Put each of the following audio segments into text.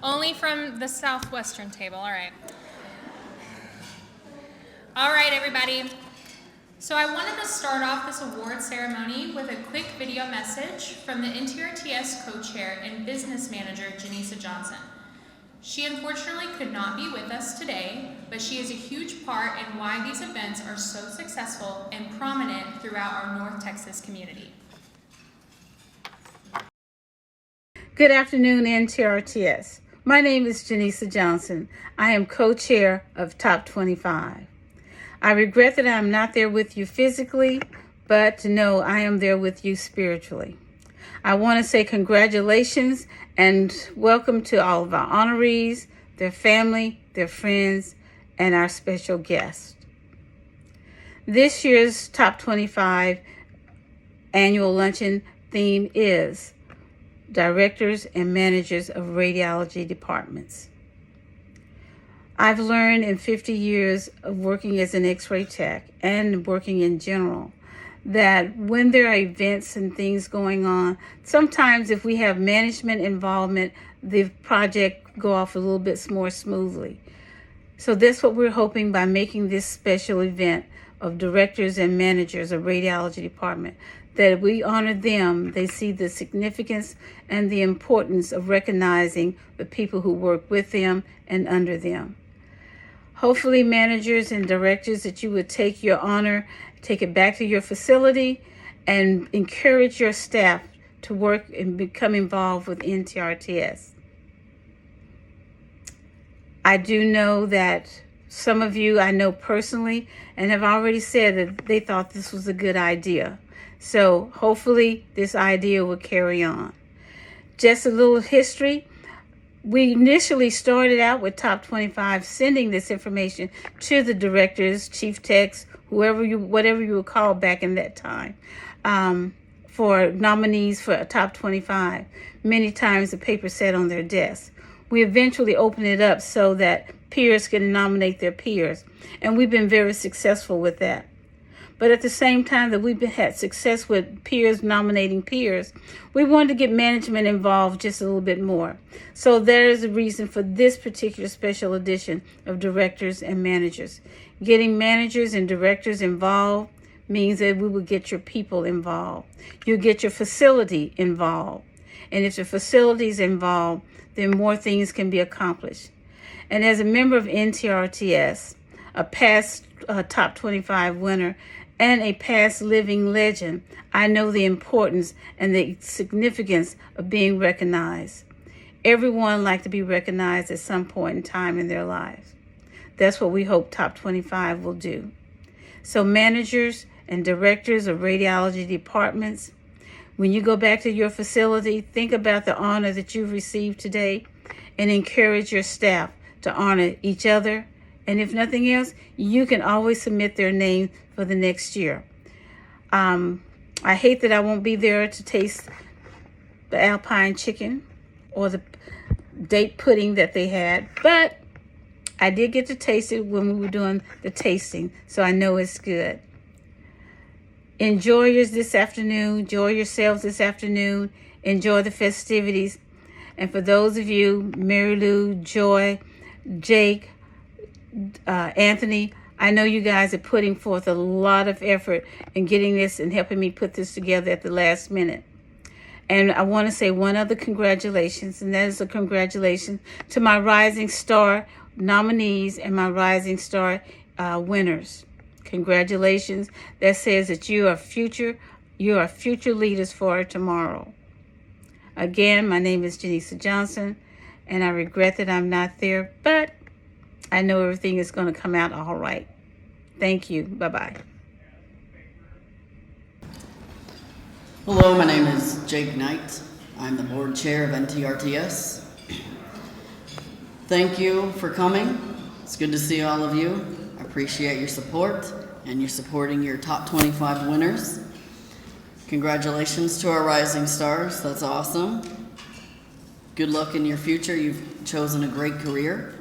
Only from the southwestern table, all right. All right, everybody. So I wanted to start off this award ceremony with a quick video message from the NTRTS co-chair and business manager, Janisa Johnson. She unfortunately could not be with us today, but she is a huge part in why these events are so successful and prominent throughout our North Texas community. Good afternoon, NTRTS. My name is Janisa Johnson. I am co-chair of Top 25. I regret that I am not there with you physically, but to know I am there with you spiritually. I want to say congratulations and welcome to all of our honorees, their family, their friends, and our special guest. This year's Top 25 annual luncheon theme is Directors and Managers of Radiology Departments. I've learned in 50 years of working as an X-ray tech and working in general that when there are events and things going on, sometimes if we have management involvement, the project go off a little bit more smoothly. So that's what we're hoping by making this special event of directors and managers of radiology department, that we honor them. They see the significance and the importance of recognizing the people who work with them and under them. Hopefully, managers and directors, that you would take your honor, take it back to your facility, and encourage your staff to work and become involved with NTRTS. I do know that some of you I know personally and have already said that they thought this was a good idea. So hopefully this idea will carry on. Just a little history. We initially started out with Top 25 sending this information to the directors, chief techs, whatever you would call back in that time, for nominees for a Top 25. Many times the paper sat on their desk. We eventually opened it up so that peers can nominate their peers, and we've been very successful with that. But at the same time that we've had success with peers nominating peers, we wanted to get management involved just a little bit more. So there is a reason for this particular special edition of directors and managers. Getting managers and directors involved means that we will get your people involved. You'll get your facility involved. And if the facility is involved, then more things can be accomplished. And as a member of NTRTS, a past Top 25 winner, and a past living legend, I know the importance and the significance of being recognized. Everyone likes to be recognized at some point in time in their lives. That's what we hope Top 25 will do. So managers and directors of radiology departments, when you go back to your facility, think about the honor that you've received today and encourage your staff to honor each other. And if nothing else, you can always submit their name for the next year. I hate that I won't be there to taste the Alpine chicken or the date pudding that they had, but I did get to taste it when we were doing the tasting, so I know it's good. Enjoy yourselves this afternoon. Enjoy the festivities. And for those of you, Mary Lou, Joy, Jake, Anthony, I know you guys are putting forth a lot of effort in getting this and helping me put this together at the last minute. And I want to say one other congratulations, and that is a congratulations to my Rising Star nominees and my Rising Star winners. Congratulations. That says that you are future leaders for tomorrow. Again, my name is Janisa Johnson, and I regret that I'm not there, but I know everything is going to come out all right. Thank you. Bye-bye. Hello, my name is Jake Knight. I'm the board chair of NTRTS. Thank you for coming. It's good to see all of you. I appreciate your support and you supporting your top 25 winners. Congratulations to our rising stars. That's awesome. Good luck in your future. You've chosen a great career.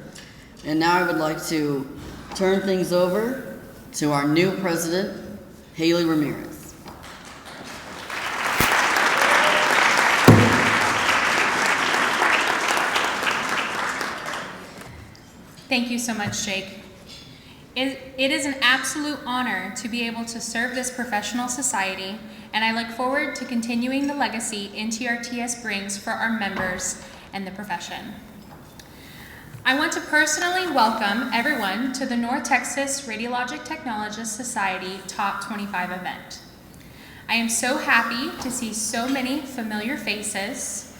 And now I would like to turn things over to our new president, Haley Ramirez. Thank you so much, Jake. It is an absolute honor to be able to serve this professional society, and I look forward to continuing the legacy NTRTS brings for our members and the profession. I want to personally welcome everyone to the North Texas Radiologic Technologists Society Top 25 event. I am so happy to see so many familiar faces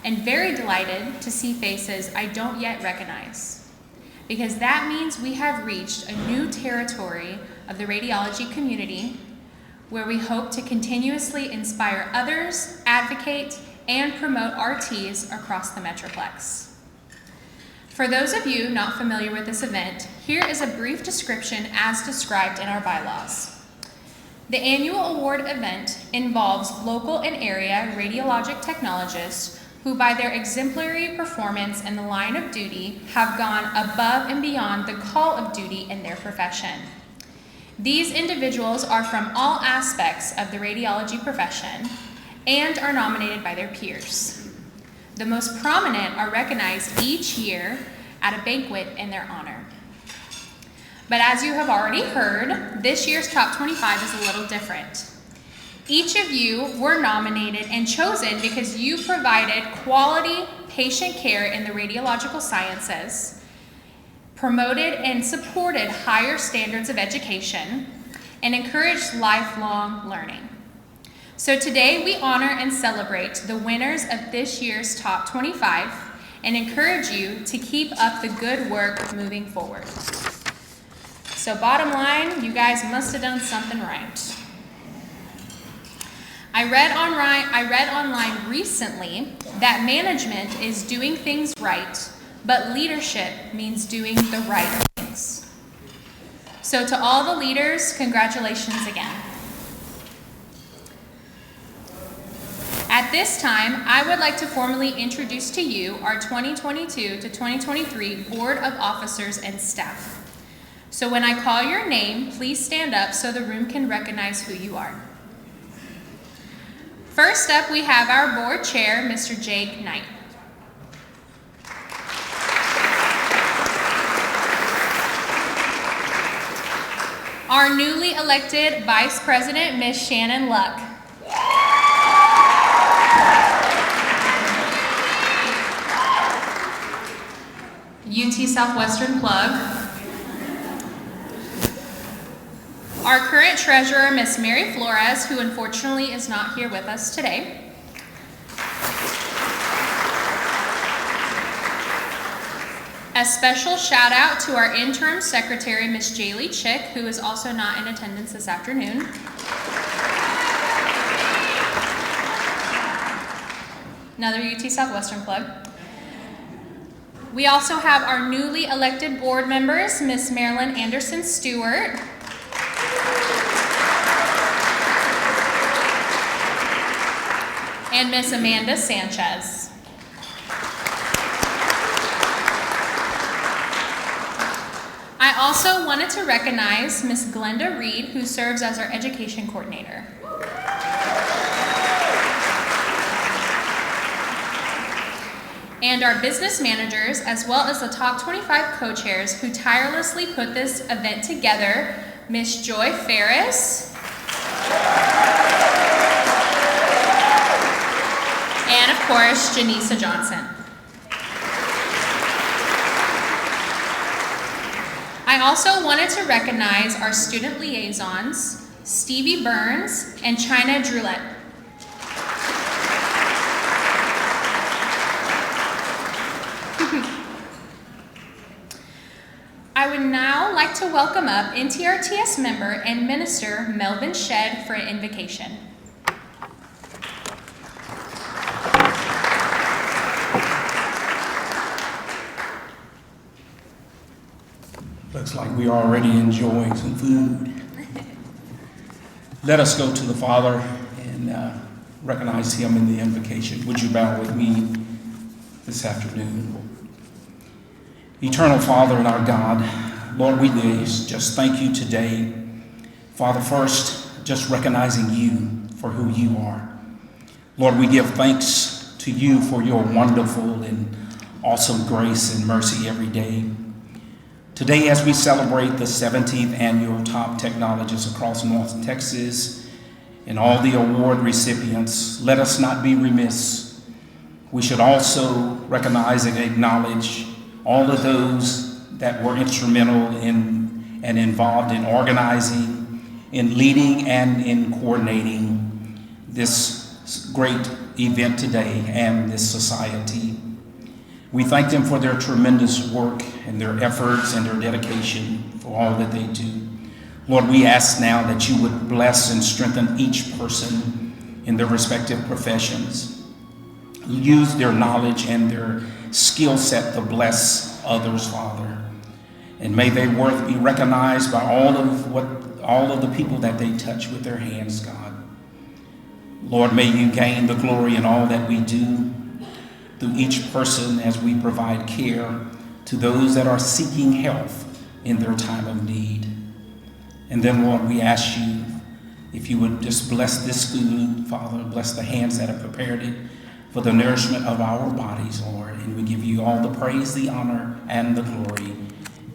and very delighted to see faces I don't yet recognize, because that means we have reached a new territory of the radiology community where we hope to continuously inspire others, advocate, and promote RTs across the Metroplex. For those of you not familiar with this event, here is a brief description as described in our bylaws. The annual award event involves local and area radiologic technologists who, by their exemplary performance in the line of duty, have gone above and beyond the call of duty in their profession. These individuals are from all aspects of the radiology profession and are nominated by their peers. The most prominent are recognized each year at a banquet in their honor. But as you have already heard, this year's Top 25 is a little different. Each of you were nominated and chosen because you provided quality patient care in the radiological sciences, promoted and supported higher standards of education, and encouraged lifelong learning. So today we honor and celebrate the winners of this year's Top 25 and encourage you to keep up the good work moving forward. So bottom line, you guys must have done something right. I read online recently that management is doing things right, but leadership means doing the right things. So to all the leaders, congratulations again. At this time, I would like to formally introduce to you our 2022 to 2023 Board of Officers and staff. So when I call your name, please stand up so the room can recognize who you are. First up, we have our board chair, Mr. Jake Knight. Our newly elected Vice President, Ms. Shannon Luck. UT Southwestern plug. Our current treasurer, Miss Mary Flores, who unfortunately is not here with us today. A special shout out to our interim secretary, Miss Jaylee Chick, who is also not in attendance this afternoon. Another UT Southwestern plug. We also have our newly elected board members, Miss Marilyn Anderson Stewart, and Miss Amanda Sanchez. I also wanted to recognize Miss Glenda Reed, who serves as our education coordinator. And our business managers, as well as the top 25 co-chairs who tirelessly put this event together, Miss Joy Ferris, and of course, Janisa Johnson. I also wanted to recognize our student liaisons, Stevie Burns and China Drulette. I would now like to welcome up NTRTS member and minister Melvin Shedd for an invocation. Looks like we are already enjoying some food. Let us go to the Father and recognize him in the invocation. Would you bow with me this afternoon? Eternal Father and our God, Lord, we just thank you today. Father, first, just recognizing you for who you are. Lord, we give thanks to you for your wonderful and awesome grace and mercy every day. Today, as we celebrate the 17th annual Top Technologists across North Texas and all the award recipients, let us not be remiss. We should also recognize and acknowledge all of those that were instrumental in and involved in organizing, in leading, and in coordinating this great event today and this society. We thank them for their tremendous work and their efforts and their dedication for all that they do. Lord, we ask now that you would bless and strengthen each person in their respective professions. Use their knowledge and their skill set to bless others, Father. And may their worth be recognized by all of the people that they touch with their hands, God. Lord, may you gain the glory in all that we do through each person as we provide care to those that are seeking health in their time of need. And then, Lord, we ask you if you would just bless this food, Father, bless the hands that have prepared it for the nourishment of our bodies, Lord. And we give you all the praise, the honor, and the glory.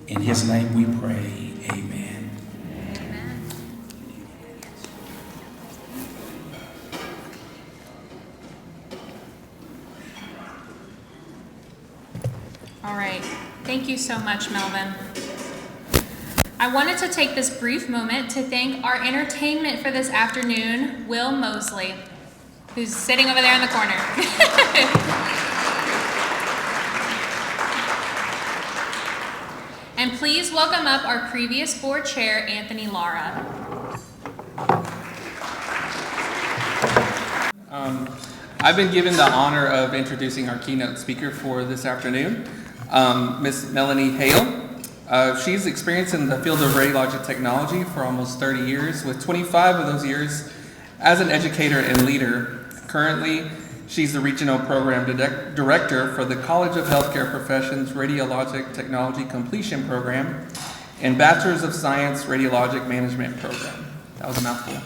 In his name we pray, amen. Amen. All right. Thank you so much, Melvin. I wanted to take this brief moment to thank our entertainment for this afternoon, Will Mosley, who's sitting over there in the corner. And please welcome up our previous board chair, Anthony Lara. I've been given the honor of introducing our keynote speaker for this afternoon, Ms. Melanie Hale. She's experienced in the field of radiologic technology for almost 30 years, with 25 of those years as an educator and leader. Currently, she's the Regional Program Director for the College of Healthcare Professions Radiologic Technology Completion Program and Bachelor's of Science Radiologic Management Program. That was a mouthful.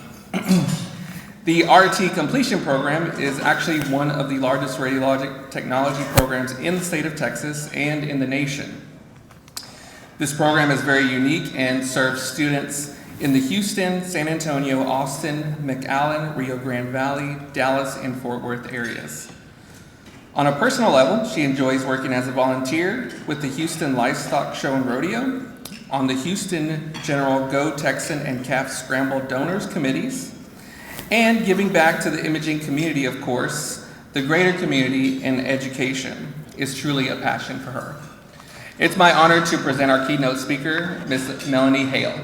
The RT Completion Program is actually one of the largest radiologic technology programs in the state of Texas and in the nation. This program is very unique and serves students in the Houston, San Antonio, Austin, McAllen, Rio Grande Valley, Dallas, and Fort Worth areas. On a personal level, she enjoys working as a volunteer with the Houston Livestock Show and Rodeo, on the Houston General Go Texan and Calf Scramble Donors Committees, and giving back to the imaging community, of course. The greater community and education is truly a passion for her. It's my honor to present our keynote speaker, Ms. Melanie Hale.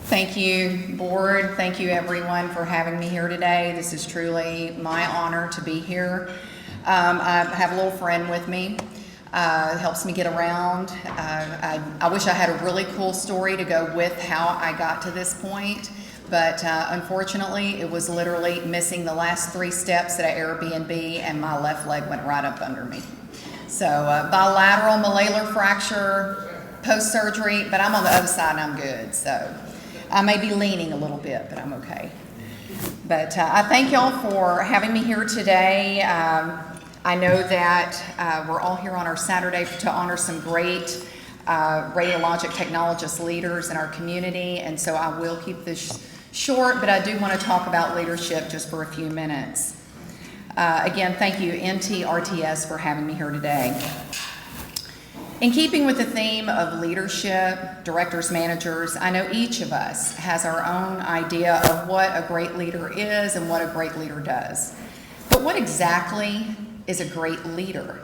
Thank you, board. Thank you, everyone, for having me here today. This is truly my honor to be here. I have a little friend with me. Helps me get around. I wish I had a really cool story to go with how I got to this point, but unfortunately, it was literally missing the last 3 steps at an Airbnb, and my left leg went right up under me. So bilateral malleolar fracture, post-surgery, but I'm on the other side and I'm good. So I may be leaning a little bit, but I'm okay. But I thank y'all for having me here today. I know that we're all here on our Saturday to honor some great radiologic technologist leaders in our community, and so I will keep this short, but I do want to talk about leadership just for a few minutes. Again, thank you, NTRTS, for having me here today. In keeping with the theme of leadership, directors, managers, I know each of us has our own idea of what a great leader is and what a great leader does. But what exactly is a great leader?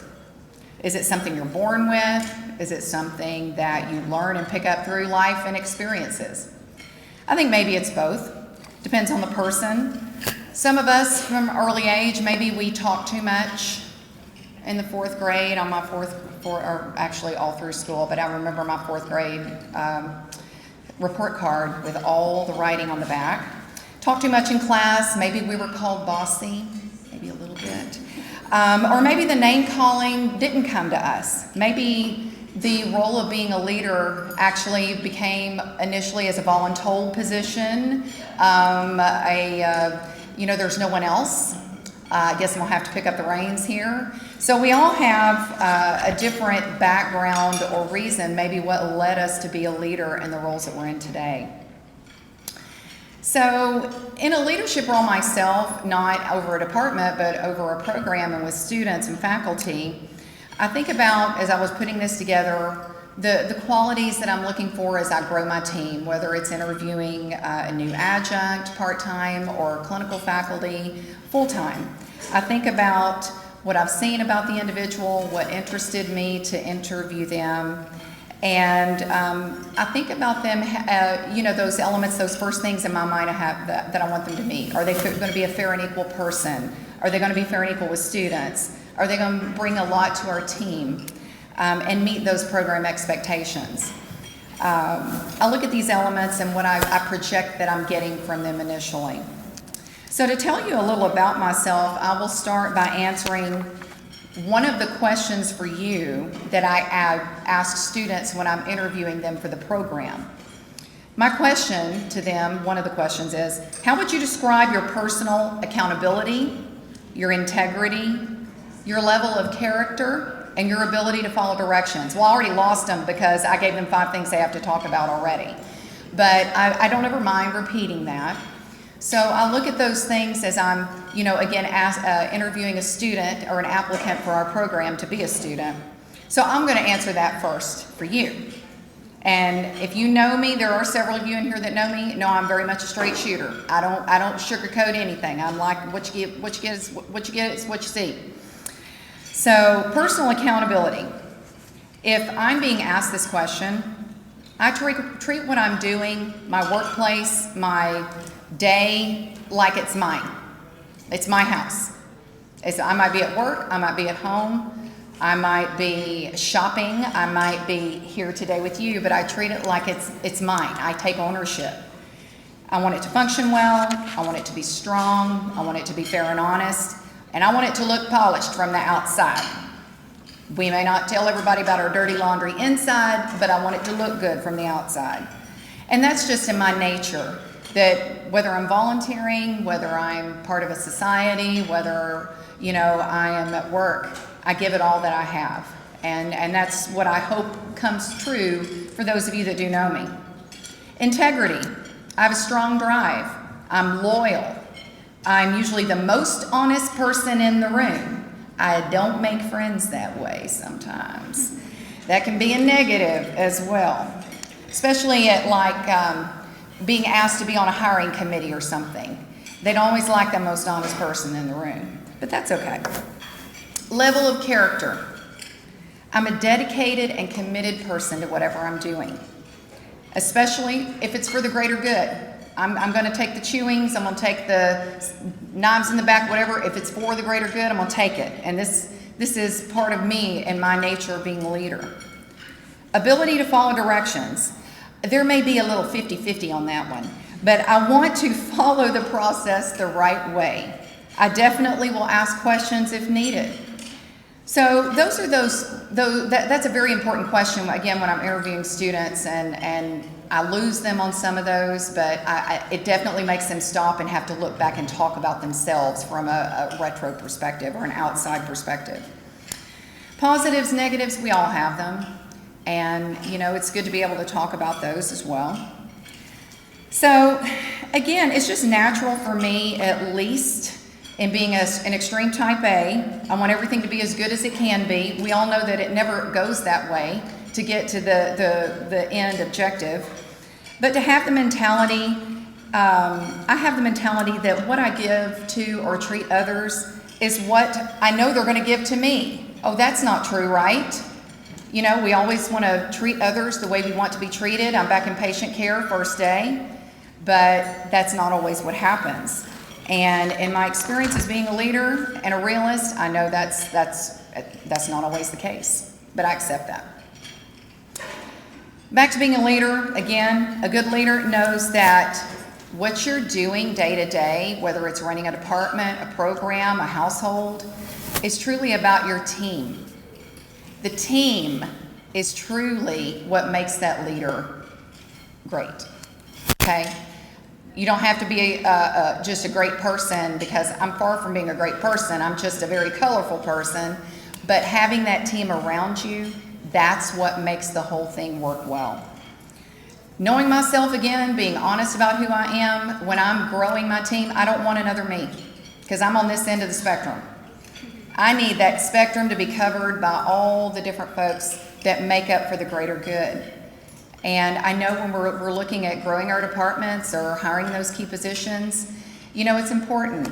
Is it something you're born with? Is it something that you learn and pick up through life and experiences? I think maybe it's both. Depends on the person. Some of us from early age, maybe we talk too much. In the 4th grade, on my or actually all through school, but I remember my 4th grade report card with all the writing on the back. Talked too much in class, maybe we were called bossy, maybe a little bit. Or maybe the name calling didn't come to us. Maybe the role of being a leader actually became initially as a voluntold position, there's no one else. I guess I'm gonna have to pick up the reins here. So we all have a different background or reason, maybe what led us to be a leader in the roles that we're in today. So in a leadership role myself, not over a department, but over a program and with students and faculty, I think about, as I was putting this together, the qualities that I'm looking for as I grow my team, whether it's interviewing a new adjunct, part-time, or clinical faculty, full-time. I think about what I've seen about the individual, what interested me to interview them, and I think about them, those elements, those first things in my mind I have that I want them to meet. Are they going to be a fair and equal person? Are they going to be fair and equal with students? Are they going to bring a lot to our team? And meet those program expectations. I look at these elements and what I project that I'm getting from them initially. So to tell you a little about myself, I will start by answering one of the questions for you that I ask students when I'm interviewing them for the program. My question to them, one of the questions is, how would you describe your personal accountability, your integrity, your level of character, and your ability to follow directions? Well, I already lost them because I gave them 5 things they have to talk about already. But I don't ever mind repeating that. So I look at those things as I'm, interviewing a student or an applicant for our program to be a student. So I'm going to answer that first for you. And if you know me, there are several of you in here that know me, know I'm very much a straight shooter. I don't sugarcoat anything. I'm like, what you get is what you see. So, personal accountability. If I'm being asked this question, I treat what I'm doing, my workplace, my day, like it's mine. It's my house. I might be at work, I might be at home, I might be shopping, I might be here today with you, but I treat it like it's mine. I take ownership. I want it to function well, I want it to be strong, I want it to be fair and honest, and I want it to look polished from the outside. We may not tell everybody about our dirty laundry inside, but I want it to look good from the outside. And that's just in my nature, that whether I'm volunteering, whether I'm part of a society, whether, I am at work, I give it all that I have. And that's what I hope comes true for those of you that do know me. Integrity. I have a strong drive. I'm loyal. I'm usually the most honest person in the room. I don't make friends that way sometimes. That can be a negative as well, especially at being asked to be on a hiring committee or something. They don't always like the most honest person in the room, but that's okay. Level of character. I'm a dedicated and committed person to whatever I'm doing, especially if it's for the greater good. I'm going to take the chewings, I'm going to take the knives in the back, whatever. If it's for the greater good, I'm going to take it. And this is part of me and my nature of being a leader. Ability to follow directions. There may be a little 50-50 on that one, but I want to follow the process the right way. I definitely will ask questions if needed. So that's a very important question, again, when I'm interviewing students, and I lose them on some of those, but it definitely makes them stop and have to look back and talk about themselves from a retro perspective or an outside perspective. Positives, negatives, we all have them, and it's good to be able to talk about those as well. So again, it's just natural for me, at least, in being an extreme type A, I want everything to be as good as it can be. We all know that it never goes that way to get to the end objective. But to have the mentality, I have the mentality that what I give to or treat others is what I know they're going to give to me. Oh, that's not true, right? We always want to treat others the way we want to be treated. I'm back in patient care first day, but that's not always what happens. And in my experience as being a leader and a realist, I know that's not always the case, but I accept that. Back to being a leader, again, a good leader knows that what you're doing day to day, whether it's running a department, a program, a household, is truly about your team. The team is truly what makes that leader great, okay? You don't have to be just a great person, because I'm far from being a great person. I'm just a very colorful person. But having that team around you, that's what makes the whole thing work well. Knowing myself again, being honest about who I am, when I'm growing my team, I don't want another me, because I'm on this end of the spectrum. I need that spectrum to be covered by all the different folks that make up for the greater good. And I know when we're looking at growing our departments or hiring those key positions, you know, it's important.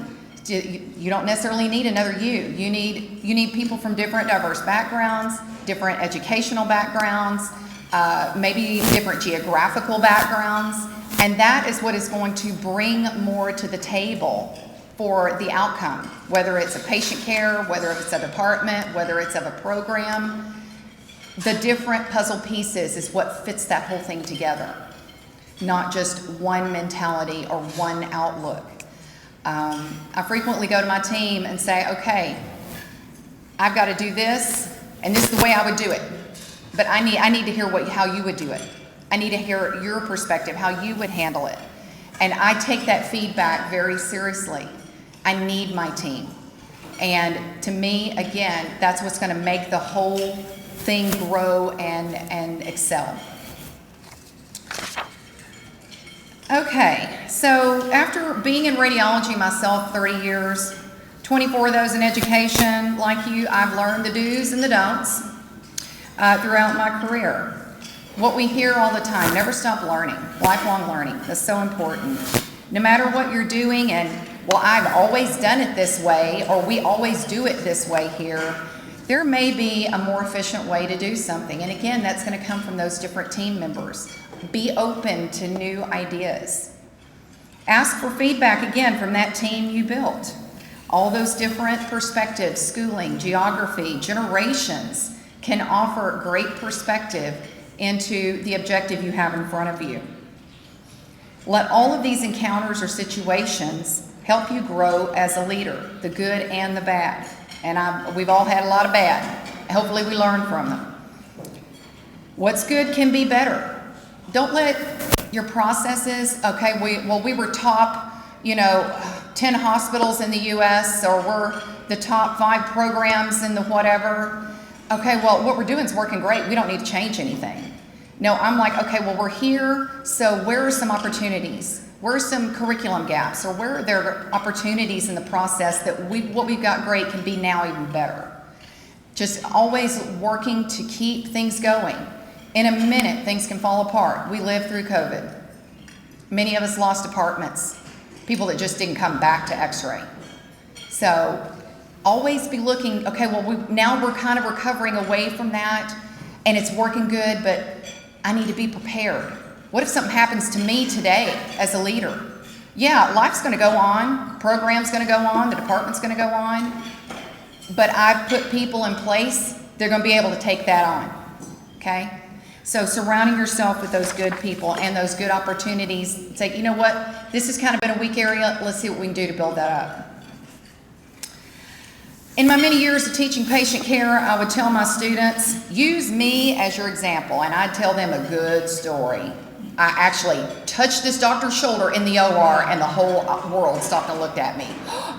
You don't necessarily need another you. You need people from different diverse backgrounds, different educational backgrounds, maybe different geographical backgrounds. And that is what is going to bring more to the table for the outcome, whether it's a patient care, whether it's a department, whether it's of a program. The different puzzle pieces is what fits that whole thing together, not just one mentality or one outlook. I frequently go to my team and say, okay, I've got to do this, and this is the way I would do it. But I need to hear how you would do it. I need to hear your perspective, how you would handle it. And I take that feedback very seriously. I need my team. And to me, again, that's what's going to make the whole thing grow and excel. Okay, so after being in radiology myself 30 years, 24 of those in education, like you, I've learned the do's and the don'ts throughout my career. What we hear all the time, never stop learning, lifelong learning. That's so important. No matter what you're doing, and well, I've always done it this way, or we always do it this way here, there may be a more efficient way to do something. And again, that's going to come from those different team members. Be open to new ideas. Ask for feedback again from that team you built. All those different perspectives, schooling, geography, generations, can offer great perspective into the objective you have in front of you. Let all of these encounters or situations help you grow as a leader, the good and the bad. And we've all had a lot of bad. Hopefully we learn from them. What's good can be better. Don't let your processes, okay, we were top, 10 hospitals in the U.S., or we're the top 5 programs in the whatever. Okay, well, what we're doing is working great. We don't need to change anything. No, I'm like, okay, well, we're here, so where are some opportunities? Where are some curriculum gaps? Or where are there opportunities in the process that what we've got great can be now even better? Just always working to keep things going. In a minute, things can fall apart. We lived through COVID. Many of us lost departments, people that just didn't come back to x-ray. So always be looking, okay, well, now we're kind of recovering away from that, and it's working good, but I need to be prepared. What if something happens to me today as a leader? Yeah, life's going to go on, program's going to go on, the department's going to go on, but I've put people in place, they're going to be able to take that on, okay? So surrounding yourself with those good people and those good opportunities, say, you know what, this has kind of been a weak area, let's see what we can do to build that up. In my many years of teaching patient care, I would tell my students, use me as your example, and I'd tell them a good story. I actually touched this doctor's shoulder in the OR, and the whole world stopped and looked at me.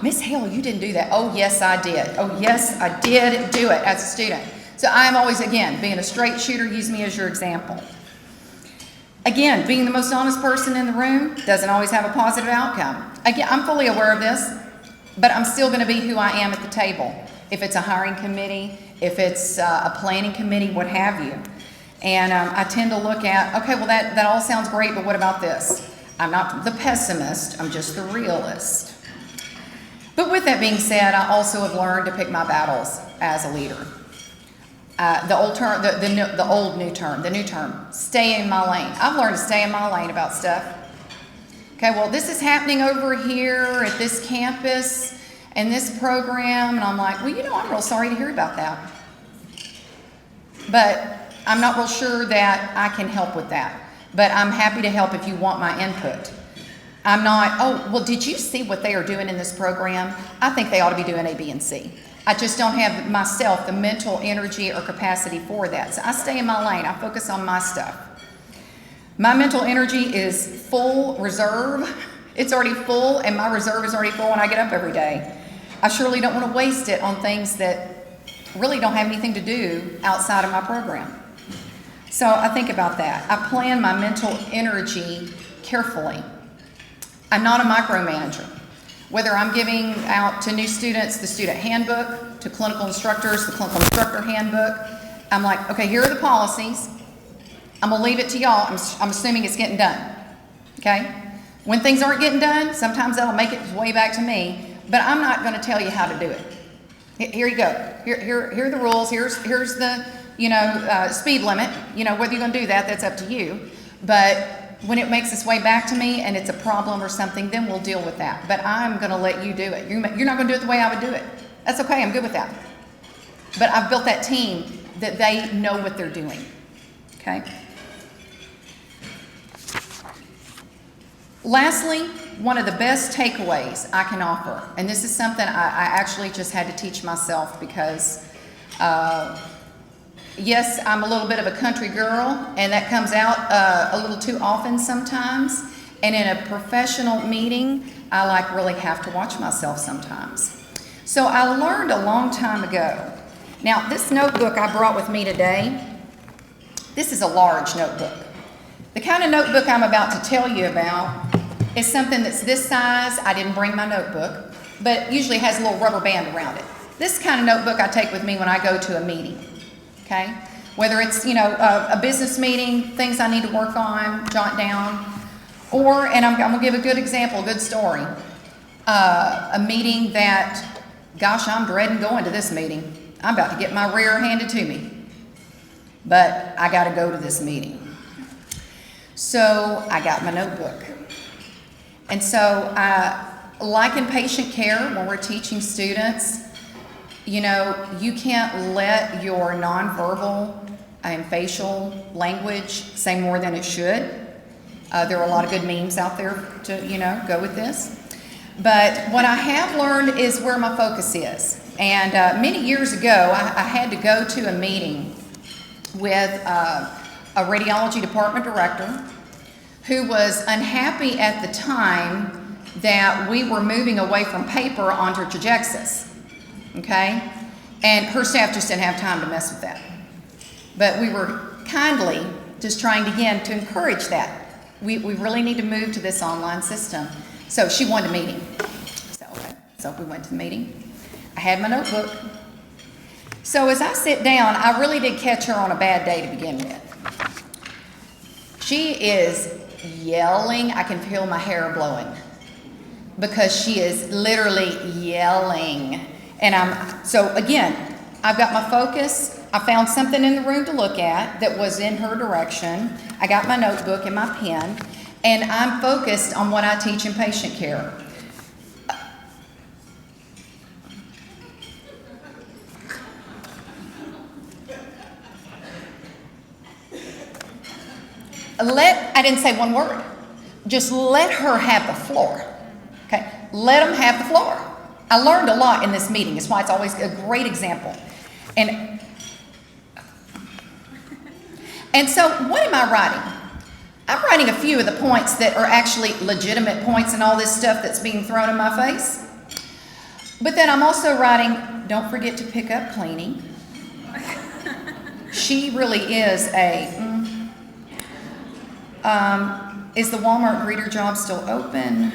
Miss Hale, you didn't do that. Oh, yes, I did. Oh, yes, I did do it as a student. So I'm always, again, being a straight shooter, use me as your example. Again, being the most honest person in the room doesn't always have a positive outcome. Again, I'm fully aware of this, but I'm still going to be who I am at the table. If it's a hiring committee, if it's a planning committee, what have you. And I tend to look at, okay, well, that all sounds great, but what about this? I'm not the pessimist, I'm just the realist. But with that being said, I also have learned to pick my battles as a leader. The old term, the new term, stay in my lane. I've learned to stay in my lane about stuff. Okay, well, this is happening over here at this campus and this program, and I'm like, well, I'm real sorry to hear about that. But I'm not real sure that I can help with that. But I'm happy to help if you want my input. I'm not, oh, well, did you see what they are doing in this program? I think they ought to be doing A, B, and C. I just don't have myself the mental energy or capacity for that. So I stay in my lane. I focus on my stuff. My mental energy is full reserve It's already full, and my reserve is already full when I get up every day. I surely don't want to waste it on things that really don't have anything to do outside of my program. So I think about that. I plan my mental energy carefully. I'm not a micromanager. Whether I'm giving out to new students the student handbook, to clinical instructors, the clinical instructor handbook, I'm like, okay, here are the policies. I'm gonna leave it to y'all. I'm assuming it's getting done, okay? When things aren't getting done, sometimes that'll make its way back to me, but I'm not gonna tell you how to do it. Here you go. Here are the rules. Here's the, speed limit. Whether you're gonna do that, that's up to you. But when it makes its way back to me and it's a problem or something, then we'll deal with that. But I'm gonna let you do it. You're not gonna do it the way I would do it. That's okay, I'm good with that. But I've built that team that they know what they're doing, okay? Lastly, one of the best takeaways I can offer, and this is something I actually just had to teach myself because, yes, I'm a little bit of a country girl, and that comes out a little too often sometimes. And in a professional meeting, I really have to watch myself sometimes. So I learned a long time ago. Now, this notebook I brought with me today, this is a large notebook. The kind of notebook I'm about to tell you about is something that's this size. I didn't bring my notebook, but usually has a little rubber band around it. This kind of notebook I take with me when I go to a meeting, okay? Whether it's, a business meeting, things I need to work on, jot down, or, and I'm gonna give a good example, a good story, a meeting that, gosh, I'm dreading going to this meeting. I'm about to get my rear handed to me, but I gotta go to this meeting. So I got my notebook. And so, like in patient care, when we're teaching students, you can't let your nonverbal and facial language say more than it should. There are a lot of good memes out there to, go with this. But what I have learned is where my focus is. And many years ago, I had to go to a meeting with a radiology department director who was unhappy at the time that we were moving away from paper onto Trajexis, okay? And her staff just didn't have time to mess with that. But we were kindly just trying again to encourage that. We really need to move to this online system. So she wanted a meeting. So we went to the meeting. I had my notebook. So as I sit down, I really did catch her on a bad day to begin with. She is yelling. I can feel my hair blowing because she is literally yelling. And so again, I've got my focus. I found something in the room to look at that was in her direction. I got my notebook and my pen, and I'm focused on what I teach in patient care. I didn't say one word. Just let her have the floor. Okay? Let them have the floor. I learned a lot in this meeting. That's why it's always a great example. And so what am I writing? I'm writing a few of the points that are actually legitimate points and all this stuff that's being thrown in my face. But then I'm also writing, don't forget to pick up cleaning. She really is is the Walmart greeter job still open?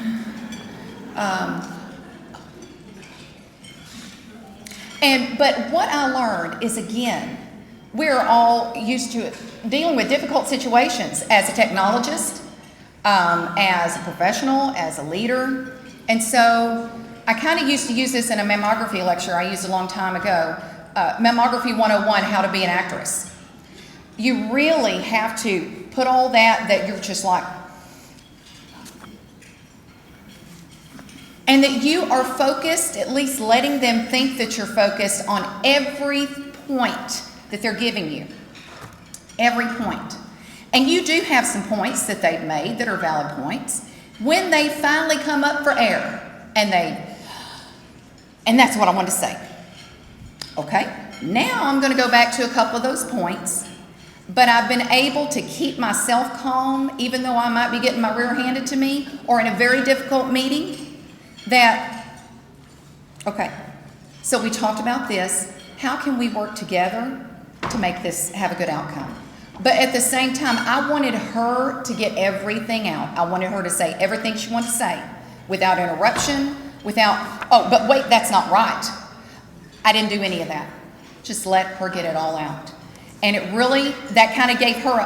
But what I learned is, again, we're all used to dealing with difficult situations as a technologist, as a professional, as a leader. And so I kind of used to use this in a mammography lecture I used a long time ago. Mammography 101, how to be an actress. You really have to put all that you're just like, and that you are focused, at least letting them think that you're focused on every point that they're giving you. Every point. And you do have some points that they've made that are valid points. When they finally come up for air, and that's what I wanted to say. Okay, now I'm going to go back to a couple of those points, but I've been able to keep myself calm, even though I might be getting my rear handed to me, or in a very difficult meeting, okay, so we talked about this. How can we work together to make this have a good outcome? But at the same time, I wanted her to get everything out. I wanted her to say everything she wanted to say without interruption, without, oh, but wait, that's not right. I didn't do any of that. Just let her get it all out. And it really, that kind of gave her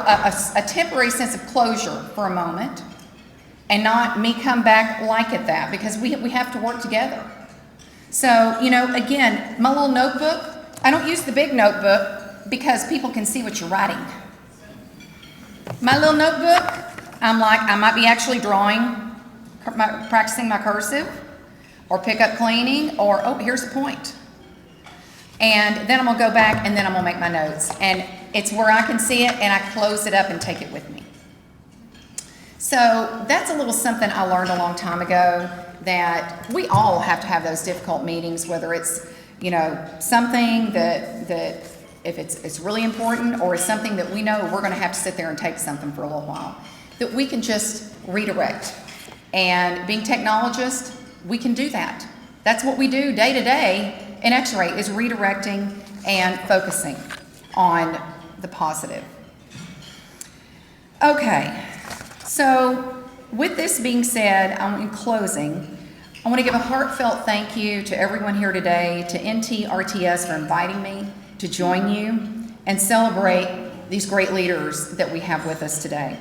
a temporary sense of closure for a moment, and not me come back like at that, because we have to work together. So, you know, again, my little notebook, I don't use the big notebook because people can see what you're writing. My little notebook, I'm like, I might be actually drawing, practicing my cursive, or pick up cleaning, or, oh, here's a point. And then I'm gonna go back and then I'm gonna make my notes. And it's where I can see it and I close it up and take it with me. So that's a little something I learned a long time ago, that we all have to have those difficult meetings, whether it's, you know, something that if it's really important, or it's something that we know we're gonna have to sit there and take something for a little while, that we can just redirect. And being technologists, we can do that. That's what we do day to day in X-ray, is redirecting and focusing on the positive. Okay, so with this being said, in closing, I want to give a heartfelt thank you to everyone here today, to NTRTS for inviting me to join you and celebrate these great leaders that we have with us today.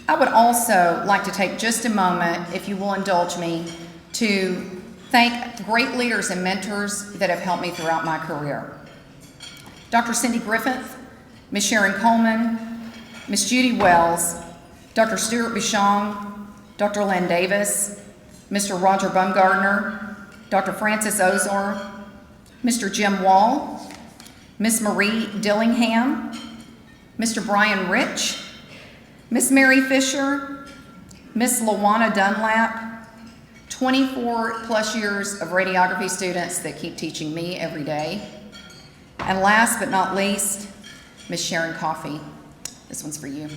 I would also like to take just a moment, if you will indulge me, to thank great leaders and mentors that have helped me throughout my career. Dr. Cindy Griffith, Ms. Sharon Coleman, Ms. Judy Wells, Dr. Stuart Bichon, Dr. Len Davis, Mr. Roger Bumgardner, Dr. Francis Ozor, Mr. Jim Wall, Ms. Marie Dillingham, Mr. Brian Rich, Ms. Mary Fisher, Ms. LaWanna Dunlap, 24 plus years of radiography students that keep teaching me every day. And last but not least, Ms. Sharon Coffey. This one's for you.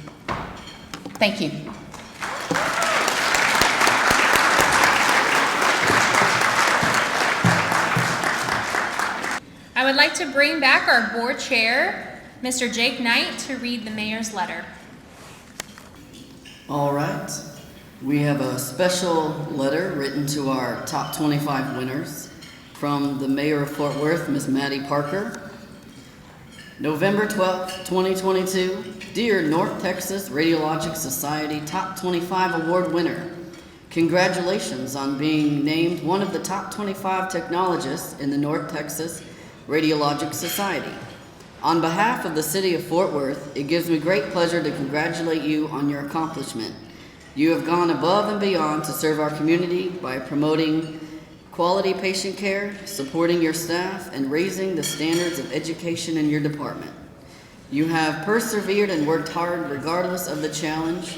Thank you. I would like to bring back our board chair, Mr. Jake Knight, to read the mayor's letter. All right. We have a special letter written to our top 25 winners from the Mayor of Fort Worth, Ms. Maddie Parker. November 12th, 2022, dear North Texas Radiologic Society Top 25 Award winner, congratulations on being named one of the top 25 technologists in the North Texas Radiologic Society. On behalf of the City of Fort Worth, it gives me great pleasure to congratulate you on your accomplishment. You have gone above and beyond to serve our community by promoting quality patient care, supporting your staff, and raising the standards of education in your department. You have persevered and worked hard regardless of the challenge,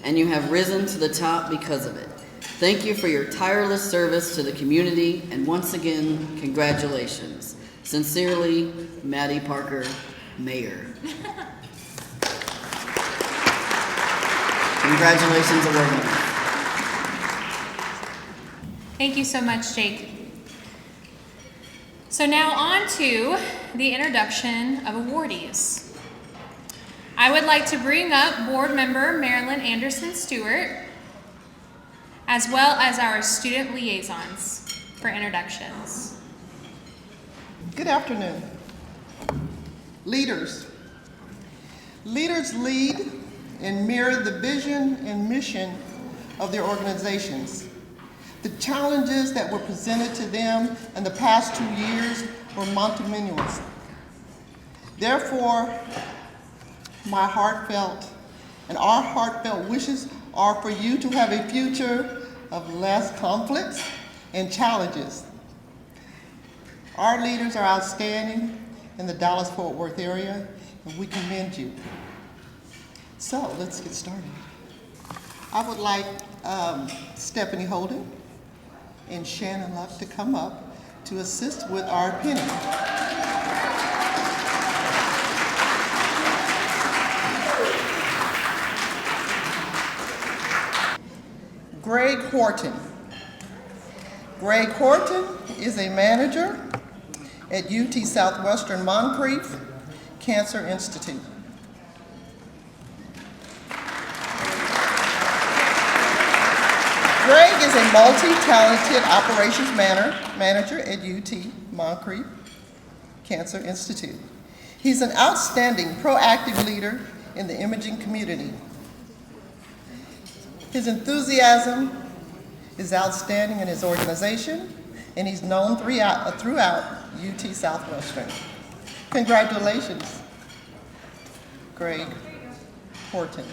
and you have risen to the top because of it. Thank you for your tireless service to the community, and once again, congratulations. Sincerely, Maddie Parker, Mayor. Congratulations, award winner. Thank you so much, Jake. So now on to the introduction of awardees. I would like to bring up board member Marilyn Anderson Stewart, as well as our student liaisons for introductions. Good afternoon. Leaders. Leaders lead and mirror the vision and mission of their organizations. The challenges that were presented to them in the past 2 years were monumental. Therefore, my heartfelt and our heartfelt wishes are for you to have a future of less conflicts and challenges. Our leaders are outstanding in the Dallas-Fort Worth area, and we commend you. So let's get started. I would like Stephanie Holden and Shannon Luck to come up to assist with our pinning. Greg Horton. Greg Horton is a manager at UT Southwestern Moncrief Cancer Institute. Greg is a multi-talented operations manager at UT Moncrief Cancer Institute. He's an outstanding, proactive leader in the imaging community. His enthusiasm is outstanding in his organization, and he's known throughout UT Southwestern. Congratulations, Greg Horton.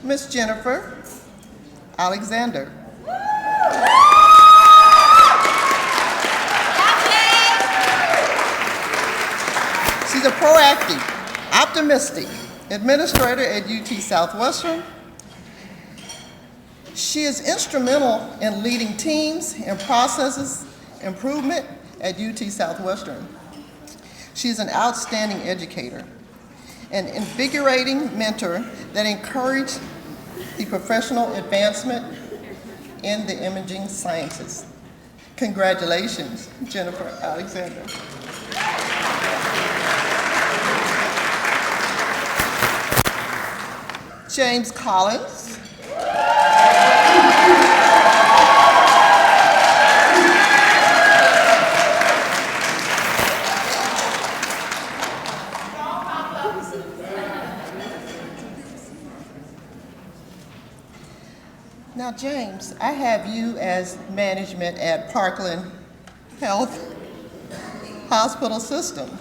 Miss Jennifer Alexander. She's a proactive, optimistic administrator at UT Southwestern. She is instrumental in leading teams and processes improvement at UT Southwestern. She is an outstanding educator, an invigorating mentor that encouraged the professional advancement in the imaging sciences. Congratulations, Jennifer Alexander. James Collins. Now, James, I have you as management at Parkland Health Hospital System.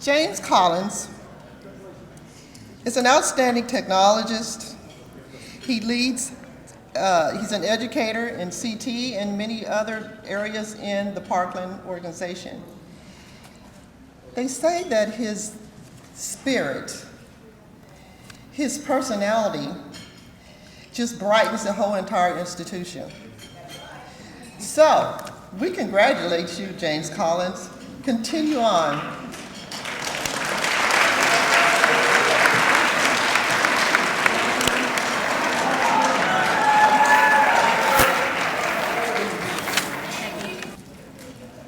James Collins is an outstanding technologist. He leads, he's an educator in CT and many other areas in the Parkland organization. They say that his spirit, his personality, just brightens the whole entire institution. So, we congratulate you, James Collins. Continue on.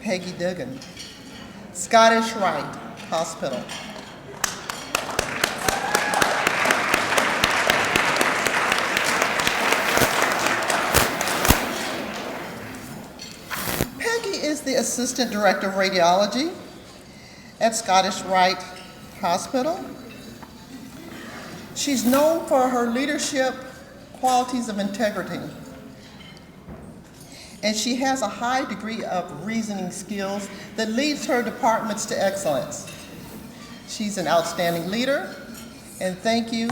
Peggy Duggan, Scottish Rite Hospital. Is the Assistant Director of Radiology at Scottish Rite Hospital. She's known for her leadership qualities of integrity, and she has a high degree of reasoning skills that leads her departments to excellence. She's an outstanding leader, and thank you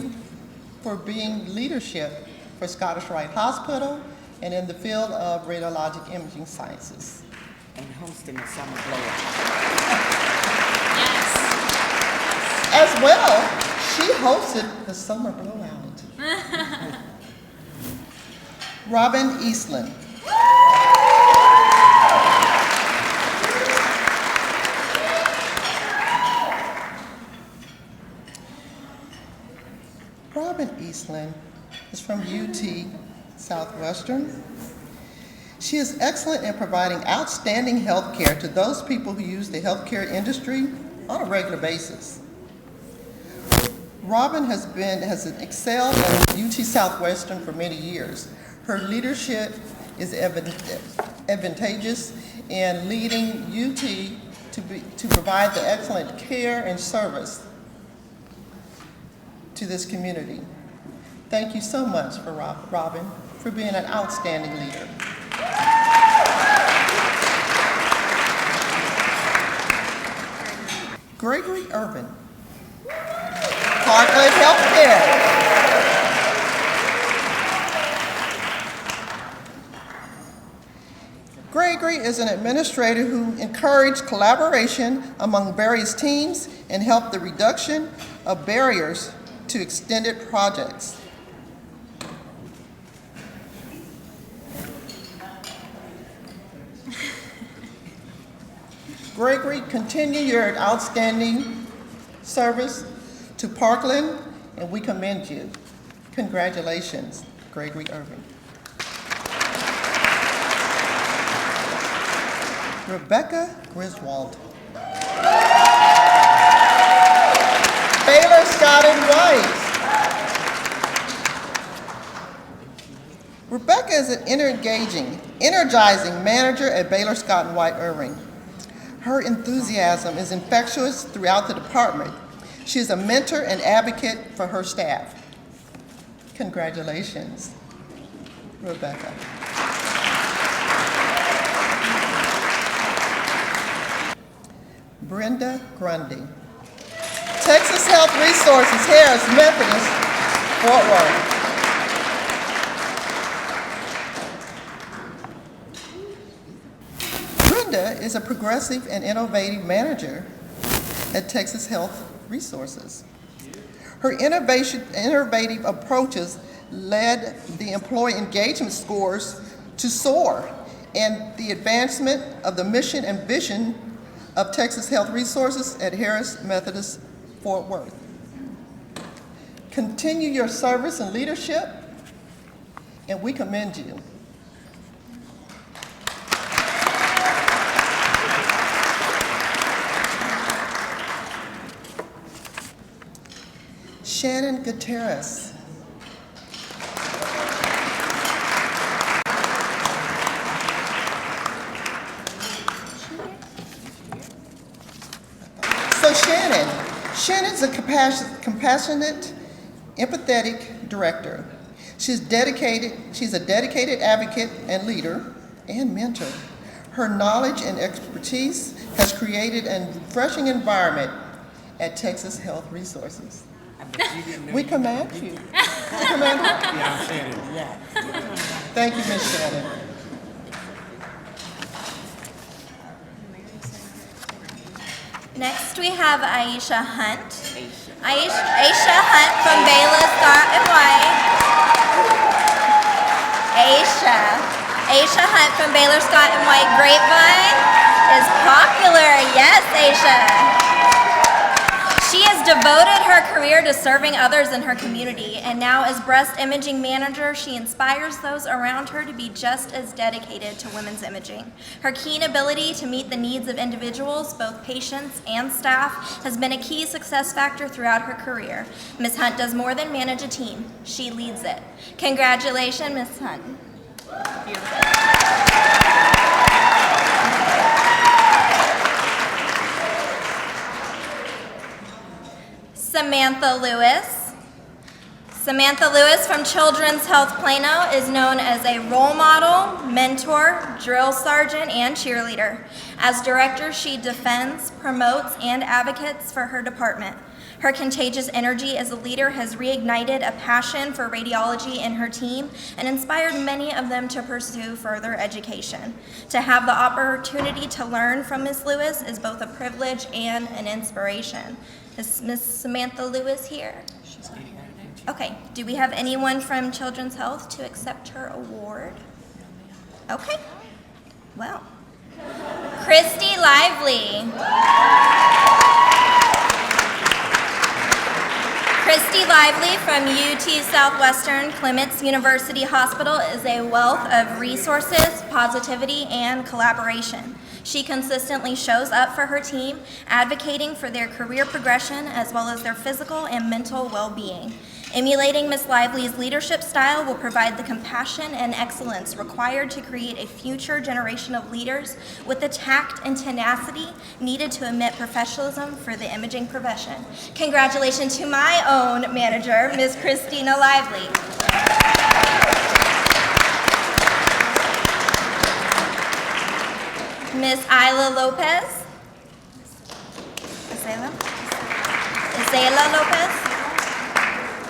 for being leadership for Scottish Rite Hospital and in the field of radiologic imaging sciences. And hosting a summer blowout. Yes. As well, she hosted the summer blowout. Robin Eastland. Robin Eastland is from UT Southwestern. She is excellent in providing outstanding health care to those people who use the healthcare industry on a regular basis. Robin has excelled at UT Southwestern for many years. Her leadership is advantageous in leading UT to provide the excellent care and service to this community. Thank you so much for Robin for being an outstanding leader. Gregory Urban, Parkland Healthcare. Gregory is an administrator who encouraged collaboration among various teams and helped the reduction of barriers to extended projects. Gregory, continue your outstanding service to Parkland, and we commend you. Congratulations, Gregory Irving. Rebecca Griswold. Baylor Scott and White. Rebecca is an energizing manager at Baylor Scott and White Irving. Her enthusiasm is infectious throughout the department. She is a mentor and advocate for her staff. Congratulations, Rebecca. Brenda Grundy. Texas Health Resources, Harris Methodist, Fort Worth. Brenda is a progressive and innovative manager at Texas Health Resources. Her innovative approaches led the employee engagement scores to soar and the advancement of the mission and vision of Texas Health Resources at Harris Methodist, Fort Worth. Continue your service and leadership, and we commend you. Shannon Gutierrez. So Shannon's a compassionate, empathetic director. She's a dedicated advocate and leader and mentor. Her knowledge and expertise has created a refreshing environment at Texas Health Resources. We commend you. We commend you. Yeah, Shannon. Yeah. Thank you, Ms. Shannon. Next, we have Aisha Hunt. Aisha Hunt from Baylor Scott and White. Aisha Hunt from Baylor Scott and White Grapevine is popular. Yes, Aisha. She has devoted her career to serving others in her community, and now as breast imaging manager, she inspires those around her to be just as dedicated to women's imaging. Her keen ability to meet the needs of individuals, both patients and staff, has been a key success factor throughout her career. Ms. Hunt does more than manage a team. She leads it. Congratulations, Ms. Hunt. Samantha Lewis. Samantha Lewis from Children's Health Plano is known as a role model, mentor, drill sergeant, and cheerleader. As director, she defends, promotes, and advocates for her department. Her contagious energy as a leader has reignited a passion for radiology in her team and inspired many of them to pursue further education. To have the opportunity to learn from Ms. Lewis is both a privilege and an inspiration. Is Ms. Samantha Lewis here? Okay, do we have anyone from Children's Health to accept her award? Okay, well. Christy Lively. Christy Lively from UT Southwestern Clements University Hospital is a wealth of resources, positivity, and collaboration. She consistently shows up for her team, advocating for their career progression as well as their physical and mental well-being. Emulating Ms. Lively's leadership style will provide the compassion and excellence required to create a future generation of leaders with the tact and tenacity needed to emit professionalism for the imaging profession. Congratulations to my own manager, Ms. Christina Lively. Ms. Isla Lopez.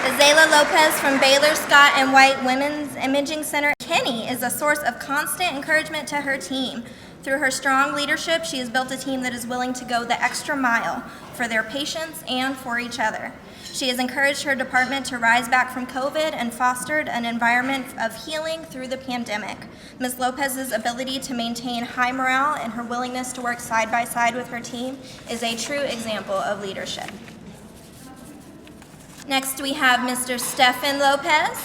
Azela Lopez from Baylor Scott and White Women's Imaging Center. Kenny is a source of constant encouragement to her team. Through her strong leadership, she has built a team that is willing to go the extra mile for their patients and for each other. She has encouraged her department to rise back from COVID and fostered an environment of healing through the pandemic. Ms. Lopez's ability to maintain high morale and her willingness to work side by side with her team is a true example of leadership. Next, we have Mr. Stefan Lopez.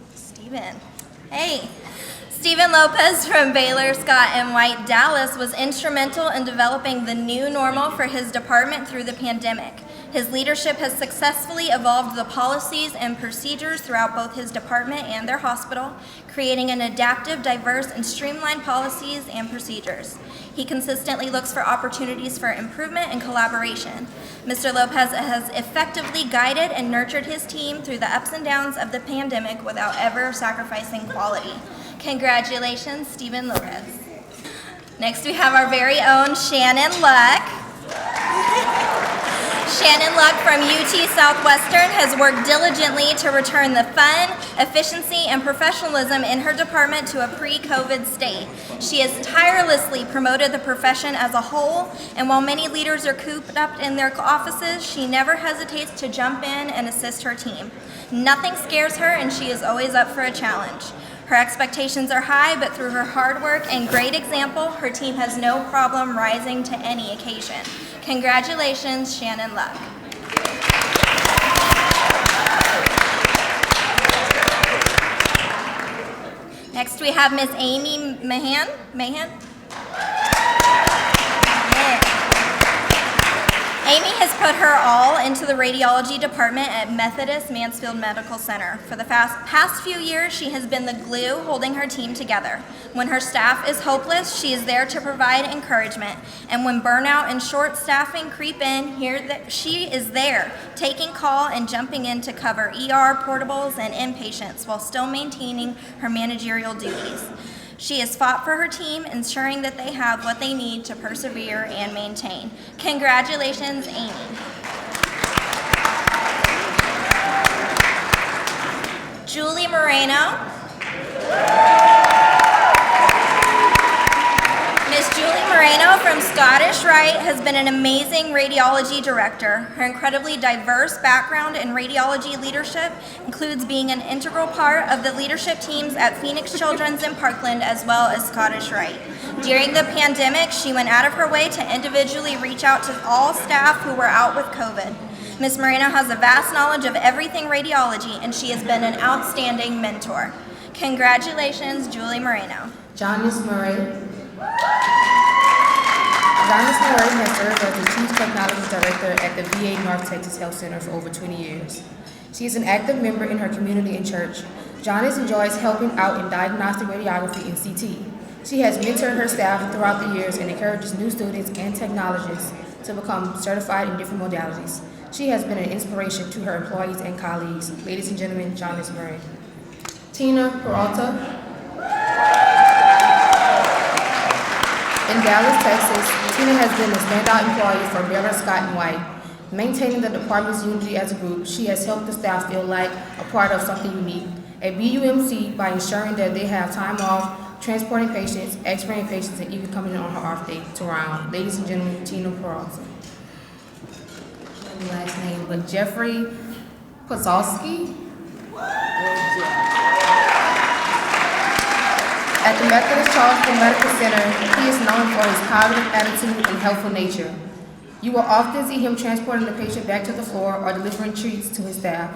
Steven. Hey. Stephen Lopez from Baylor, Scott & White, Dallas was instrumental in developing the new normal for his department through the pandemic. His leadership has successfully evolved the policies and procedures throughout both his department and their hospital, creating an adaptive, diverse, and streamlined policies and procedures. He consistently looks for opportunities for improvement and collaboration. Mr. Lopez has effectively guided and nurtured his team through the ups and downs of the pandemic without ever sacrificing quality. Congratulations, Stephen Lopez. Next, we have our very own Shannon Luck. Shannon Luck from UT Southwestern has worked diligently to return the fun, efficiency, and professionalism in her department to a pre-COVID state. She has tirelessly promoted the profession as a whole, and while many leaders are cooped up in their offices, she never hesitates to jump in and assist her team. Nothing scares her, and she is always up for a challenge. Her expectations are high, but through her hard work and great example, her team has no problem rising to any occasion. Congratulations, Shannon Luck. Next, we have Miss Amy Mahan. Amy has put her all into the radiology department at Methodist Mansfield Medical Center. For the past few years, she has been the glue holding her team together. When her staff is hopeless, she is there to provide encouragement. And when burnout and short staffing creep in, she is there, taking call and jumping in to cover ER, portables, and inpatients while still maintaining her managerial duties. She has fought for her team, ensuring that they have what they need to persevere and maintain. Congratulations, Amy. Julie Moreno. Miss Julie Moreno from Scottish Rite has been an amazing radiology director. Her incredibly diverse background in radiology leadership includes being an integral part of the leadership teams at Phoenix Children's in Parkland as well as Scottish Rite. During the pandemic, she went out of her way to individually reach out to all staff who were out with COVID. Ms. Moreno has a vast knowledge of everything radiology, and she has been an outstanding mentor. Congratulations, Julie Moreno. Janice Murray. Janice Murray has served as the Chief Technology Director at the VA North Texas Health Center for over 20 years. She is an active member in her community and church. Janice enjoys helping out in diagnostic radiography and CT. She has mentored her staff throughout the years and encourages new students and technologists to become certified in different modalities. She has been an inspiration to her employees and colleagues. Ladies and gentlemen, Janice Murray. Tina Peralta. In Dallas, Texas, Tina has been a standout employee for Baylor, Scott & White. Maintaining the department's unity as a group, she has helped the staff feel like a part of something unique at BUMC by ensuring that they have time off, transporting patients, x-raying patients, and even coming in on her off day to round. Ladies and gentlemen, Tina Peralta. Last name, but Jeffrey Kozalski. At the Methodist Charleston Medical Center, he is known for his positive attitude and helpful nature. You will often see him transporting the patient back to the floor or delivering treats to his staff.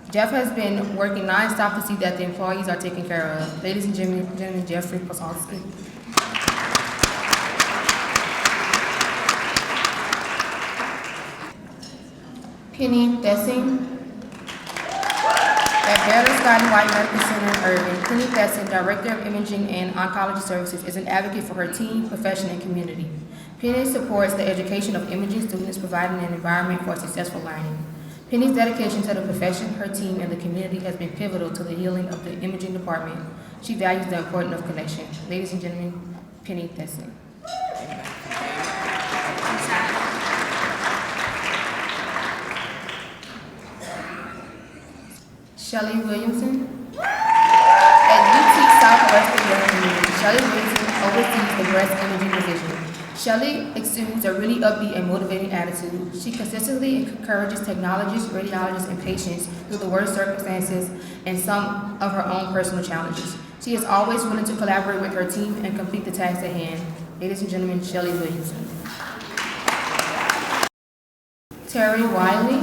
Jeff has been working non-stop to see that the employees are taken care of. Ladies and gentlemen, Jeffrey Kozalski. Penny Dessing. At Baylor Scott & White Medical Center in Irving, Penny Dessing, Director of Imaging and Oncology Services, is an advocate for her team, profession, and community. Penny supports the education of imaging students, providing an environment for successful learning. Penny's dedication to the profession, her team, and the community has been pivotal to the healing of the imaging department. She values the importance of connection. Ladies and gentlemen, Penny Dessing. All right, Shelley Williamson. At UT Southwestern University, Shelley Williamson oversees the breast imaging division. Shelley exudes a really upbeat and motivating attitude. She consistently encourages technologists, radiologists, and patients through the worst circumstances and some of her own personal challenges. She is always willing to collaborate with her team and complete the task at hand. Ladies and gentlemen, Shelley Williamson. Terry Wiley.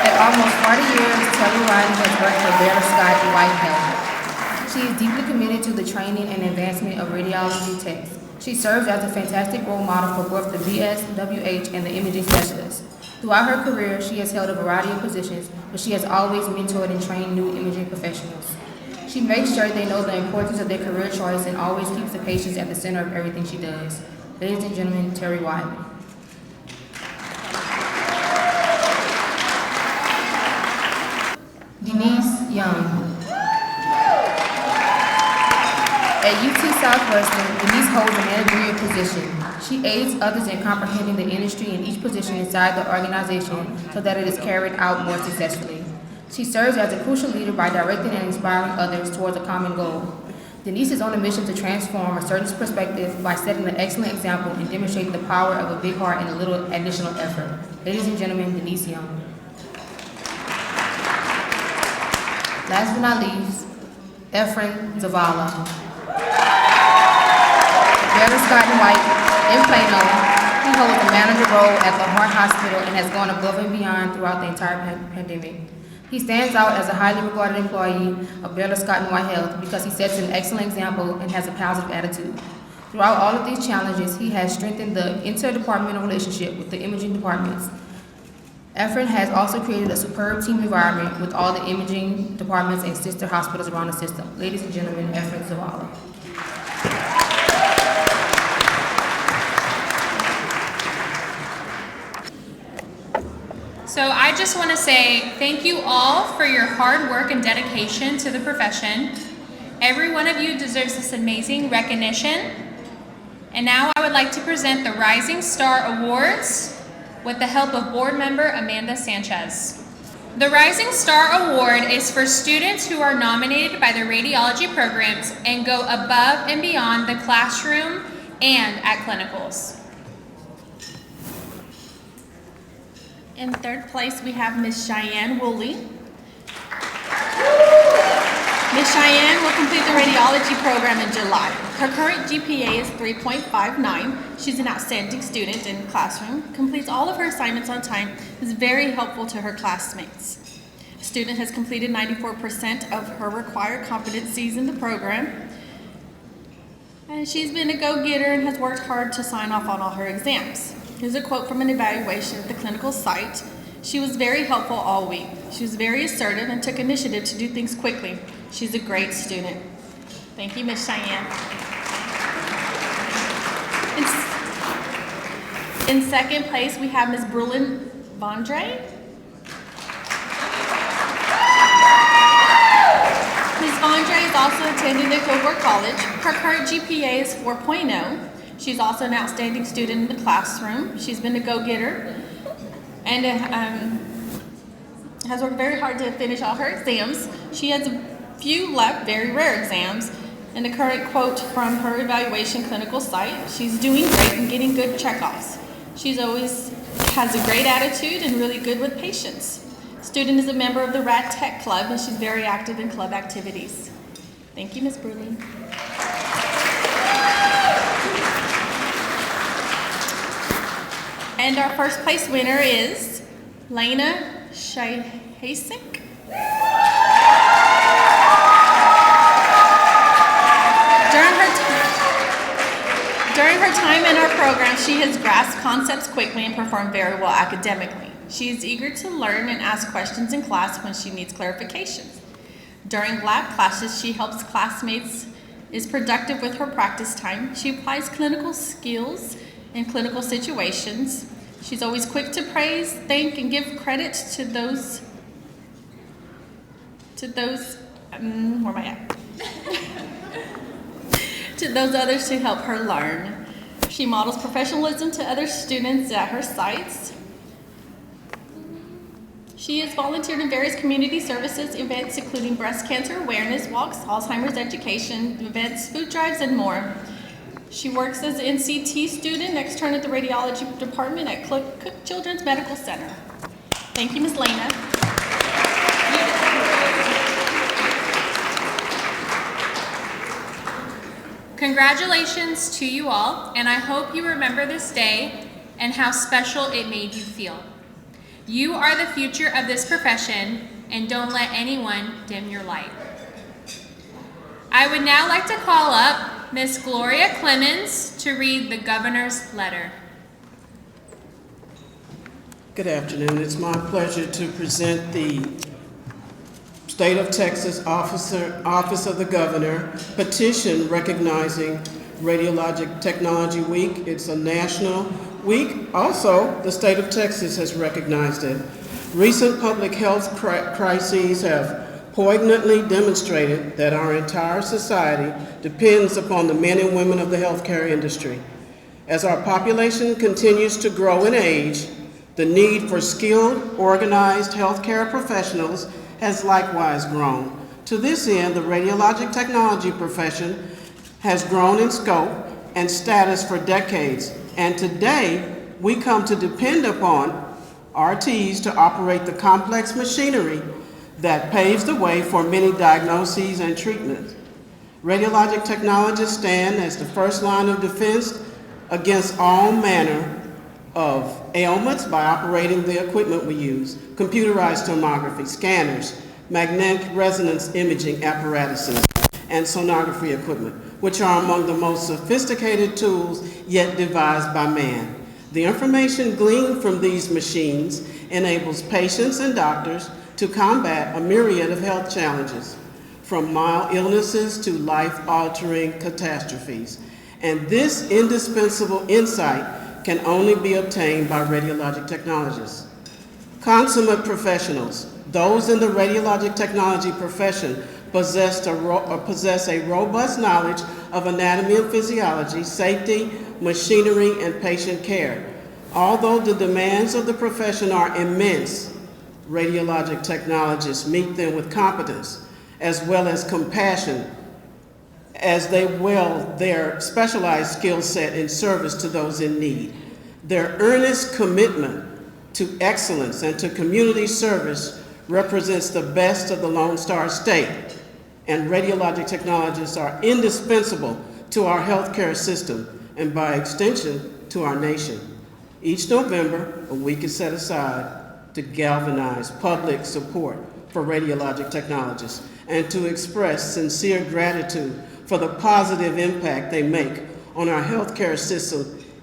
At almost 40 years, Terry Wiley has worked for Baylor Scott & White Health. She is deeply committed to the training and advancement of radiology techs. She serves as a fantastic role model for both the VS, WH, and the imaging specialists. Throughout her career, she has held a variety of positions, but she has always mentored and trained new imaging professionals. She makes sure they know the importance of their career choice and always keeps the patients at the center of everything she does. Ladies and gentlemen, Terry Wiley. Denise Young. At UT Southwestern, Denise holds a managerial position. She aids others in comprehending the industry and each position inside the organization so that it is carried out more successfully. She serves as a crucial leader by directing and inspiring others towards a common goal. Denise is on a mission to transform a certain perspective by setting an excellent example and demonstrating the power of a big heart and a little additional effort. Ladies and gentlemen, Denise Young. Last but not least, Efren Zavala. Baylor Scott & White in Plano, he holds a manager role at the Heart Hospital and has gone above and beyond throughout the entire pandemic. He stands out as a highly regarded employee of Baylor Scott & White Health because he sets an excellent example and has a positive attitude. Throughout all of these challenges, he has strengthened the interdepartmental relationship with the imaging departments. Efren has also created a superb team environment with all the imaging departments and sister hospitals around the system. Ladies and gentlemen, Efren Zavala. So I just want to say thank you all for your hard work and dedication to the profession. Every one of you deserves this amazing recognition. And now I would like to present the Rising Star Awards with the help of board member Amanda Sanchez. The Rising Star Award is for students who are nominated by the radiology programs and go above and beyond the classroom and at clinicals. In third place, we have Ms. Cheyenne Woolley. Ms. Cheyenne will complete the radiology program in July. Her current GPA is 3.59. She's an outstanding student in the classroom, completes all of her assignments on time, is very helpful to her classmates. The student has completed 94% of her required competencies in the program. And she's been a go-getter and has worked hard to sign off on all her exams. Here's a quote from an evaluation at the clinical site. She was very helpful all week. She was very assertive and took initiative to do things quickly. She's a great student. Thank you, Ms. Cheyenne. In second place, we have Ms. Brulin Vondre. Ms. Vondre is also attending the Coburg College. Her current GPA is 4.0. She's also an outstanding student in the classroom. She's been a go-getter and has worked very hard to finish all her exams. She has a few left, very rare exams. And the current quote from her evaluation clinical site, she's doing great and getting good checkoffs. She's always has a great attitude and really good with patients. Student is a member of the Rad Tech Club and she's very active in club activities. Thank you, Ms. Brulin. And our first place winner is Lena Shahasik. During her time in our program, she has grasped concepts quickly and performed very well academically. She is eager to learn and ask questions in class when she needs clarifications. During lab classes, she helps classmates, is productive with her practice time. She applies clinical skills in clinical situations. She's always quick to praise, thank, and give credit to those, where am I at? To those others who help her learn. She models professionalism to other students at her sites. She has volunteered in various community services events, including breast cancer awareness walks, Alzheimer's education events, food drives, and more. She works as an NCT student, extern at the radiology department at Cook Children's Medical Center. Thank you, Ms. Lena. Congratulations to you all, and I hope you remember this day and how special it made you feel. You are the future of this profession, and don't let anyone dim your light. I would now like to call up Miss Gloria Clemens to read the governor's letter. Good afternoon. It's my pleasure to present the State of Texas Office of the Governor petition recognizing Radiologic Technology Week. It's a national week. Also, the state of Texas has recognized it. Recent public health crises have poignantly demonstrated that our entire society depends upon the men and women of the healthcare industry. As our population continues to grow in age, the need for skilled, organized healthcare professionals has likewise grown. To this end, the radiologic technology profession has grown in scope and status for decades, and today we come to depend upon RTs to operate the complex machinery that paves the way for many diagnoses and treatments. Radiologic technologists stand as the first line of defense against all manner of ailments by operating the equipment we use: computerized tomography, scanners, magnetic resonance imaging apparatuses, and sonography equipment, which are among the most sophisticated tools yet devised by man. The information gleaned from these machines enables patients and doctors to combat a myriad of health challenges, from mild illnesses to life-altering catastrophes. And this indispensable insight can only be obtained by radiologic technologists. Consummate professionals, those in the radiologic technology profession, possess a robust knowledge of anatomy and physiology, safety, machinery, and patient care. Although the demands of the profession are immense, radiologic technologists meet them with competence as well as compassion as they weld their specialized skill set in service to those in need. Their earnest commitment to excellence and to community service represents the best of the Lone Star State, and radiologic technologists are indispensable to our healthcare system and by extension to our nation. Each November, a week is set aside to galvanize public support for radiologic technologists and to express sincere gratitude for the positive impact they make on our healthcare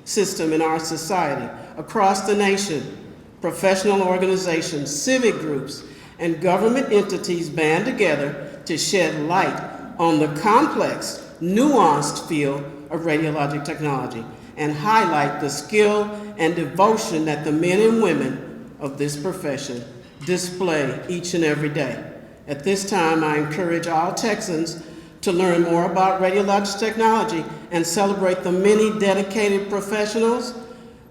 system in our society. Across the nation, professional organizations, civic groups, and government entities band together to shed light on the complex, nuanced field of radiologic technology and highlight the skill and devotion that the men and women of this profession display each and every day. At this time, I encourage all Texans to learn more about radiologic technology and celebrate the many dedicated professionals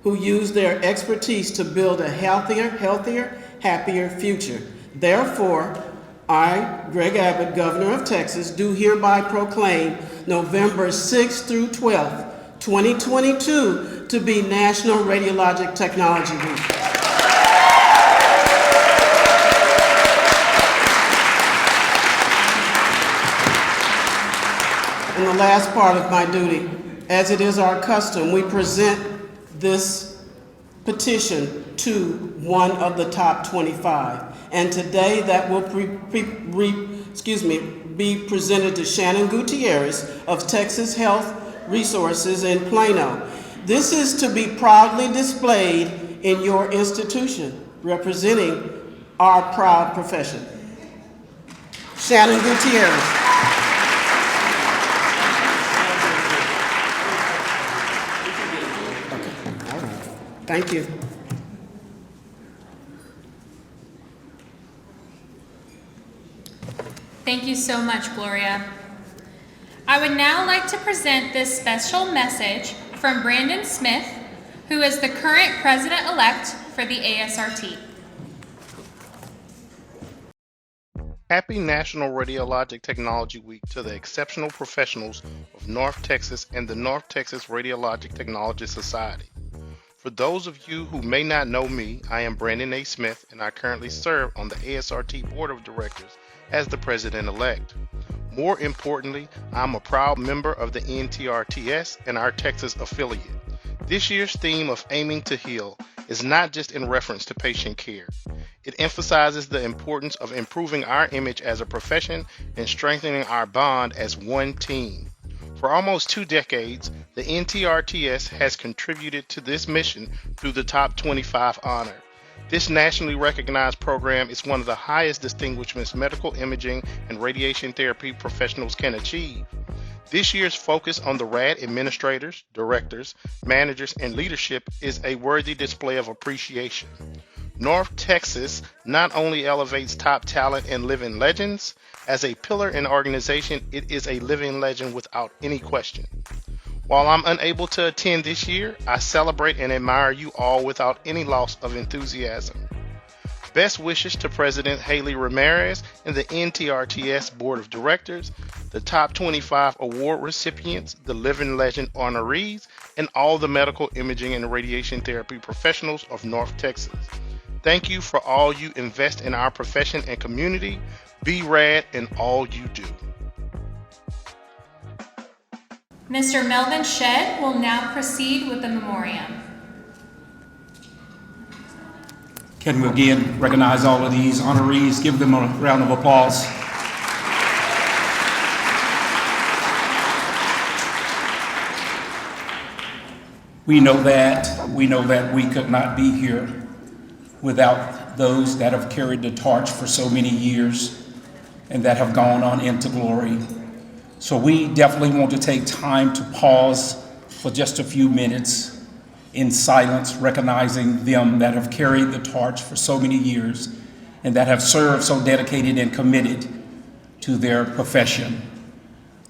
who use their expertise to build a healthier, happier future. Therefore, I, Greg Abbott, Governor of Texas, do hereby proclaim November 6th through 12th, 2022 to be National Radiologic Technology Week. In the last part of my duty, as it is our custom, we present this petition to one of the top 25. And today that will be presented to Shannon Gutierrez of Texas Health Resources in Plano. This is to be proudly displayed in your institution, representing our proud profession. Shannon Gutierrez. Thank you. Thank you so much, Gloria. I would now like to present this special message from Brandon Smith, who is the current president-elect for the ASRT. Happy National Radiologic Technology Week to the exceptional professionals of North Texas and the North Texas Radiologic Technology Society. For those of you who may not know me, I am Brandon A. Smith, and I currently serve on the ASRT Board of Directors as the President-elect. More importantly, I'm a proud member of the NTRTS and our Texas affiliate. This year's theme of Aiming to Heal is not just in reference to patient care. It emphasizes the importance of improving our image as a profession and strengthening our bond as one team. For almost 2 decades, the NTRTS has contributed to this mission through the Top 25 honor. This nationally recognized program is one of the highest distinguishments medical imaging and radiation therapy professionals can achieve. This year's focus on the RAD administrators, directors, managers, and leadership is a worthy display of appreciation. North Texas not only elevates top talent and living legends, as a pillar in organization, it is a living legend without any question. While I'm unable to attend this year, I celebrate and admire you all without any loss of enthusiasm. Best wishes to President Haley Ramirez and the NTRTS Board of Directors, the Top 25 award recipients, the Living Legend honorees, and all the medical imaging and radiation therapy professionals of North Texas. Thank you for all you invest in our profession and community. Be rad in all you do. Mr. Melvin Shedd will now proceed with the memoriam. Can we again recognize all of these honorees? Give them a round of applause. We know that we could not be here without those that have carried the torch for so many years and that have gone on into glory. So we definitely want to take time to pause for just a few minutes in silence, recognizing them that have carried the torch for so many years and that have served so dedicated and committed to their profession.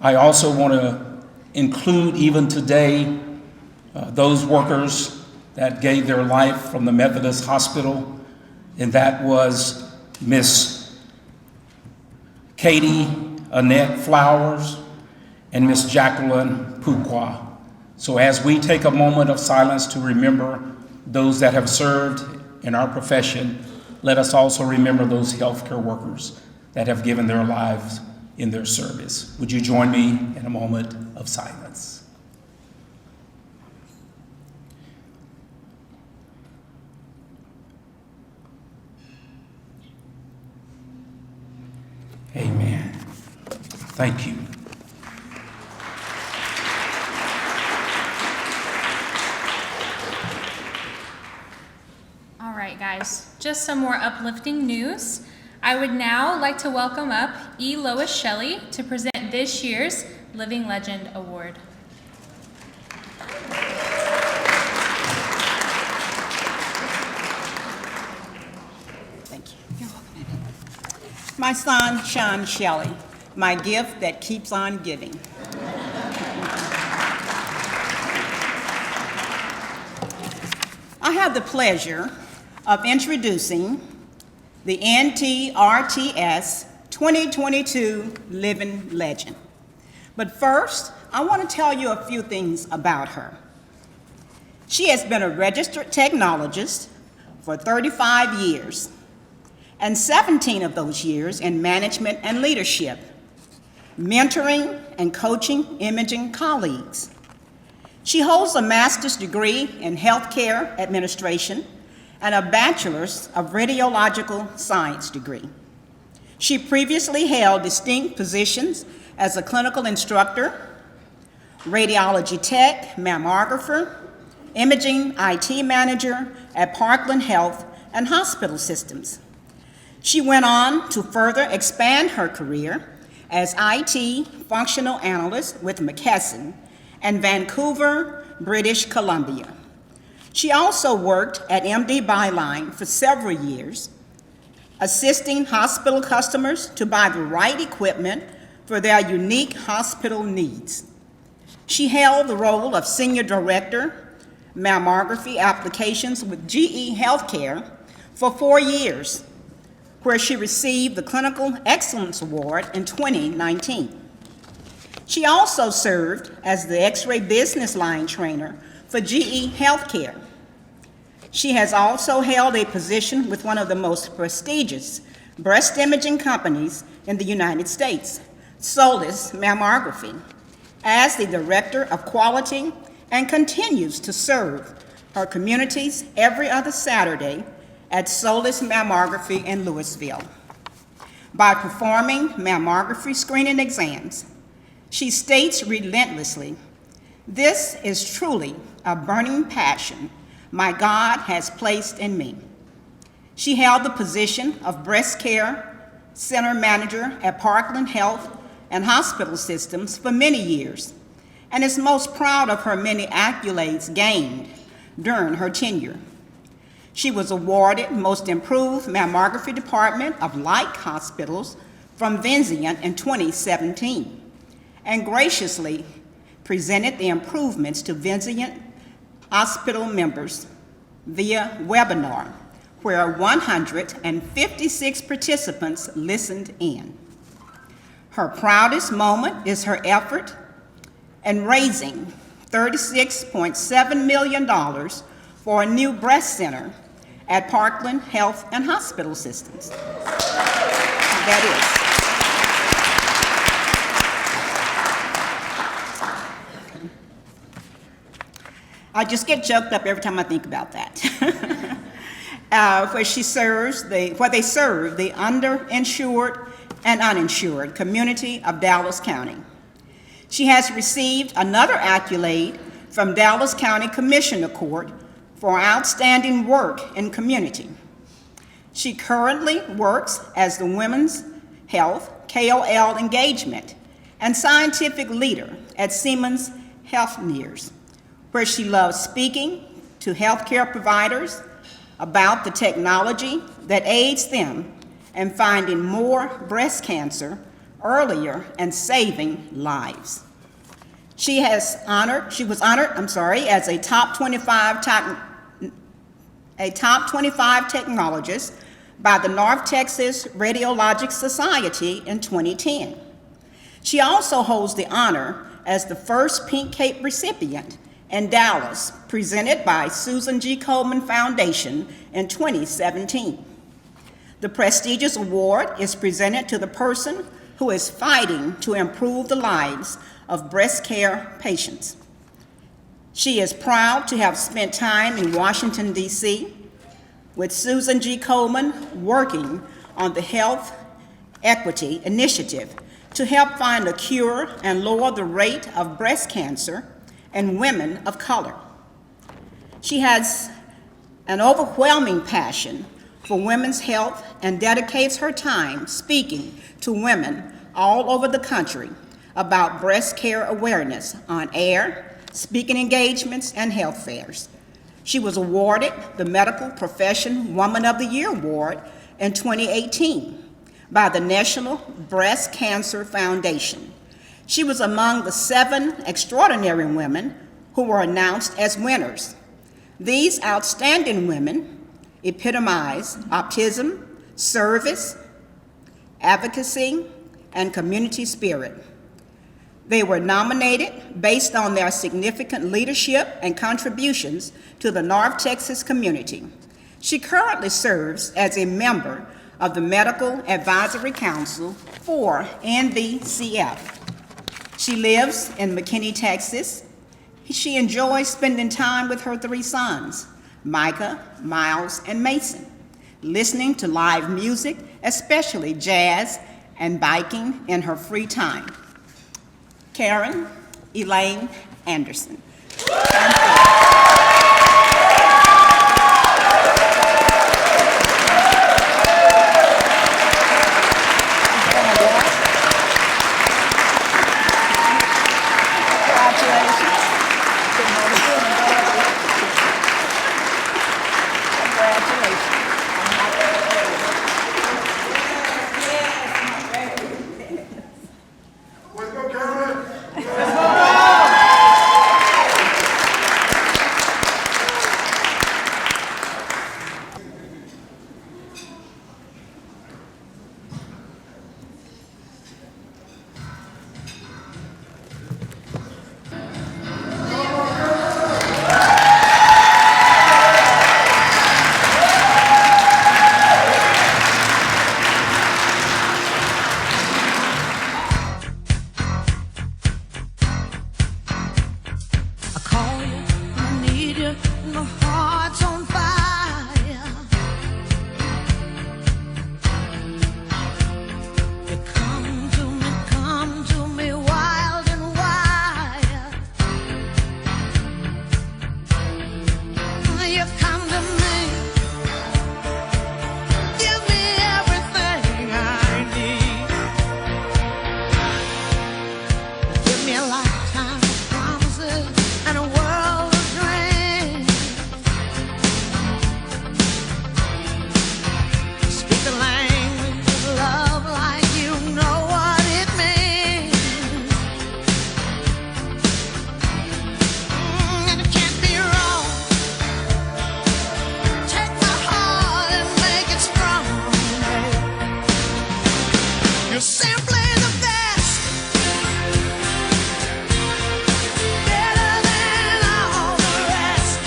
I also want to include even today those workers that gave their life from the Methodist Hospital, and that was Miss Katie Annette Flowers and Miss Jacqueline Pukwa. So as we take a moment of silence to remember those that have served in our profession, let us also remember those healthcare workers that have given their lives in their service. Would you join me in a moment of silence? Amen. Thank you. All right, guys, just some more uplifting news. I would now like to welcome up E. Lois Shelley to present this year's Living Legend Award. Thank you. You're welcome. My son, Sean Shelley, my gift that keeps on giving. I have the pleasure of introducing the NTRTS 2022 Living Legend. But first, I want to tell you a few things about her. She has been a registered technologist for 35 years, and 17 of those years in management and leadership, mentoring and coaching imaging colleagues. She holds a master's degree in healthcare administration and a bachelor's of radiological science degree. She previously held distinct positions as a clinical instructor, radiology tech, mammographer, imaging IT manager at Parkland Health and Hospital Systems. She went on to further expand her career as IT functional analyst with McKesson and Vancouver, British Columbia. She also worked at MD Byline for several years, assisting hospital customers to buy the right equipment for their unique hospital needs. She held the role of Senior Director, Mammography Applications with GE Healthcare for 4 years, where she received the Clinical Excellence Award in 2019. She also served as the X-ray business line trainer for GE Healthcare. She has also held a position with one of the most prestigious breast imaging companies in the United States, Solis Mammography, as the Director of Quality, and continues to serve her communities every other Saturday at Solis Mammography in Louisville. By performing mammography screening exams, she states relentlessly, "This is truly a burning passion my God has placed in me." She held the position of Breast Care Center Manager at Parkland Health and Hospital Systems for many years, and is most proud of her many accolades gained during her tenure. She was awarded Most Improved Mammography Department of Like Hospitals from Vizient in 2017, and graciously presented the improvements to Vizient hospital members via webinar, where 156 participants listened in. Her proudest moment is her effort in raising $36.7 million for a new breast center at Parkland Health and Hospital Systems. That is. I just get choked up every time I think about that. Where they serve the underinsured and uninsured community of Dallas County. She has received another accolade from Dallas County Commissioner Court for outstanding work in community. She currently works as the Women's Health KOL engagement and scientific leader at Siemens Healthineers, where she loves speaking to healthcare providers about the technology that aids them in finding more breast cancer earlier and saving lives. She was honored as a top 25 technologist by the North Texas Radiologic Society in 2010. She also holds the honor as the first Pink Cape recipient in Dallas, presented by Susan G. Komen Foundation in 2017. The prestigious award is presented to the person who is fighting to improve the lives of breast care patients. She is proud to have spent time in Washington, D.C. with Susan G. Komen working on the Health Equity Initiative to help find a cure and lower the rate of breast cancer in women of color. She has an overwhelming passion for women's health and dedicates her time speaking to women all over the country about breast care awareness on air, speaking engagements, and health fairs. She was awarded the Medical Profession Woman of the Year Award in 2018 by the National Breast Cancer Foundation. She was among the 7 extraordinary women who were announced as winners. These outstanding women epitomize optimism, service, advocacy, and community spirit. They were nominated based on their significant leadership and contributions to the North Texas community. She currently serves as a member of the Medical Advisory Council for NVCF. She lives in McKinney, Texas. She enjoys spending time with her 3 sons, Micah, Miles, and Mason, listening to live music, especially jazz, and biking in her free time. Karen Elaine Anderson. You're simply the best. Better than all the rest.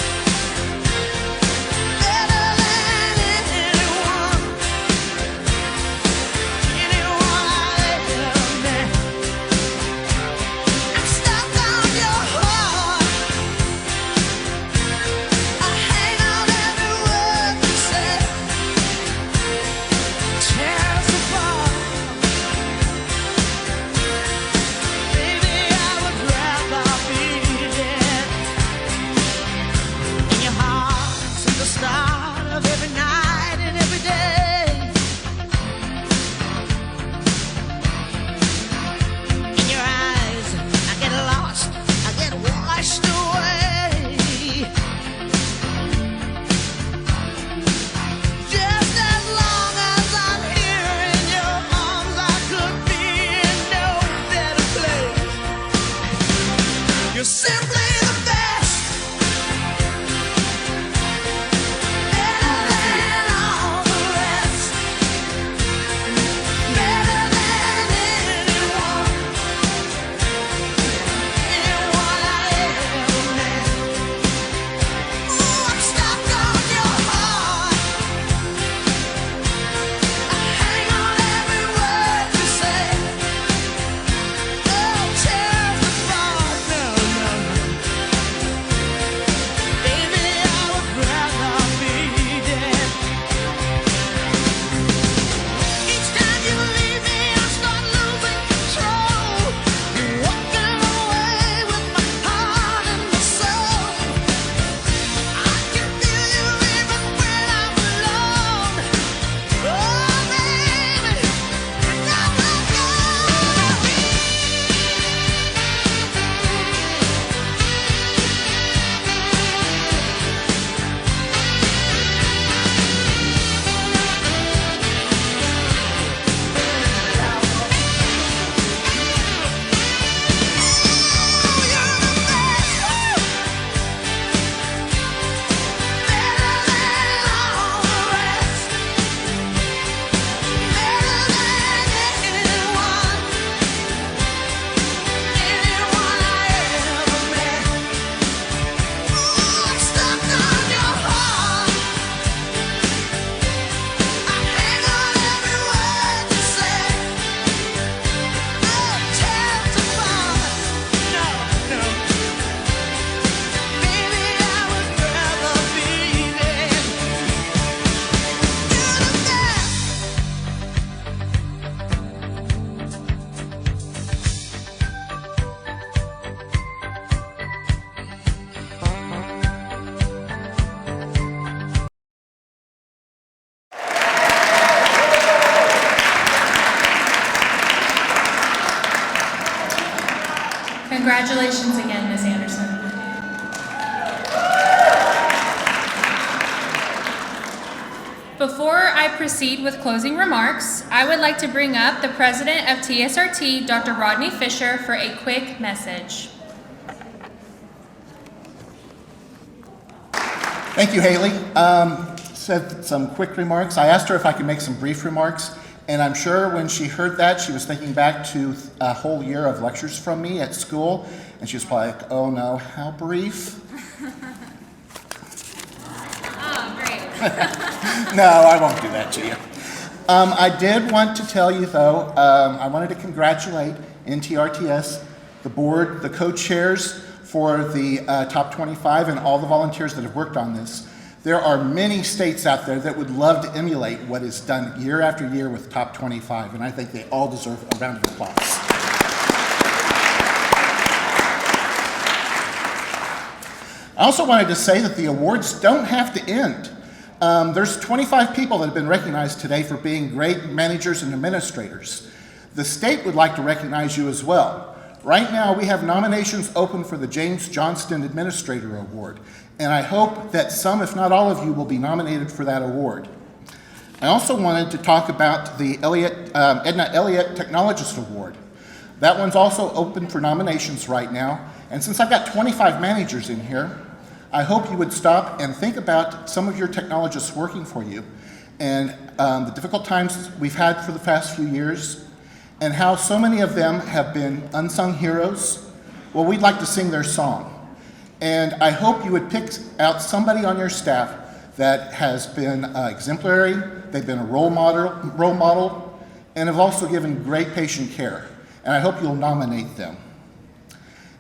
Better than anyone. Anyone I've ever met. I'm stuck on your heart. I hang on every word you say. Tears apart. Baby, I would rather be dead. In your heart since the start of every night and every day. In your eyes, I get lost, I get washed away. Just as long as I'm here in your arms, I could be in no better place. You're simply the best. Better than all the rest. Better than anyone. Anyone I ever met. Ooh, I'm stuck on your heart. I hang on every word you say. Oh, tears apart. No, no, no. Baby, I would rather be dead. Each time you leave me, I start losing control. You're walking away with my heart and my soul. I can feel you even when I'm alone. Oh, baby, never go. Congratulations again, Ms. Anderson. Before I proceed with closing remarks, I would like to bring up the president of TSRT, Dr. Rodney Fisher, for a quick message. Thank you, Haley. Said some quick remarks. I asked her if I could make some brief remarks, and I'm sure when she heard that, she was thinking back to a whole year of lectures from me at school, and she was probably like, oh no, how brief? Oh, great. No, I won't do that to you. I did want to tell you, though, I wanted to congratulate NTRTS, the board, the co-chairs for the Top 25, and all the volunteers that have worked on this. There are many states out there that would love to emulate what is done year after year with Top 25, and I think they all deserve a round of applause. I also wanted to say that the awards don't have to end. There's 25 people that have been recognized today for being great managers and administrators. The state would like to recognize you as well. Right now, we have nominations open for the James Johnston Administrator Award, and I hope that some, if not all of you, will be nominated for that award. I also wanted to talk about the Edna Elliott Technologist Award. That one's also open for nominations right now, and since I've got 25 managers in here, I hope you would stop and think about some of your technologists working for you and the difficult times we've had for the past few years, and how so many of them have been unsung heroes. Well, we'd like to sing their song. And I hope you would pick out somebody on your staff that has been exemplary, they've been a role model, and have also given great patient care. And I hope you'll nominate them.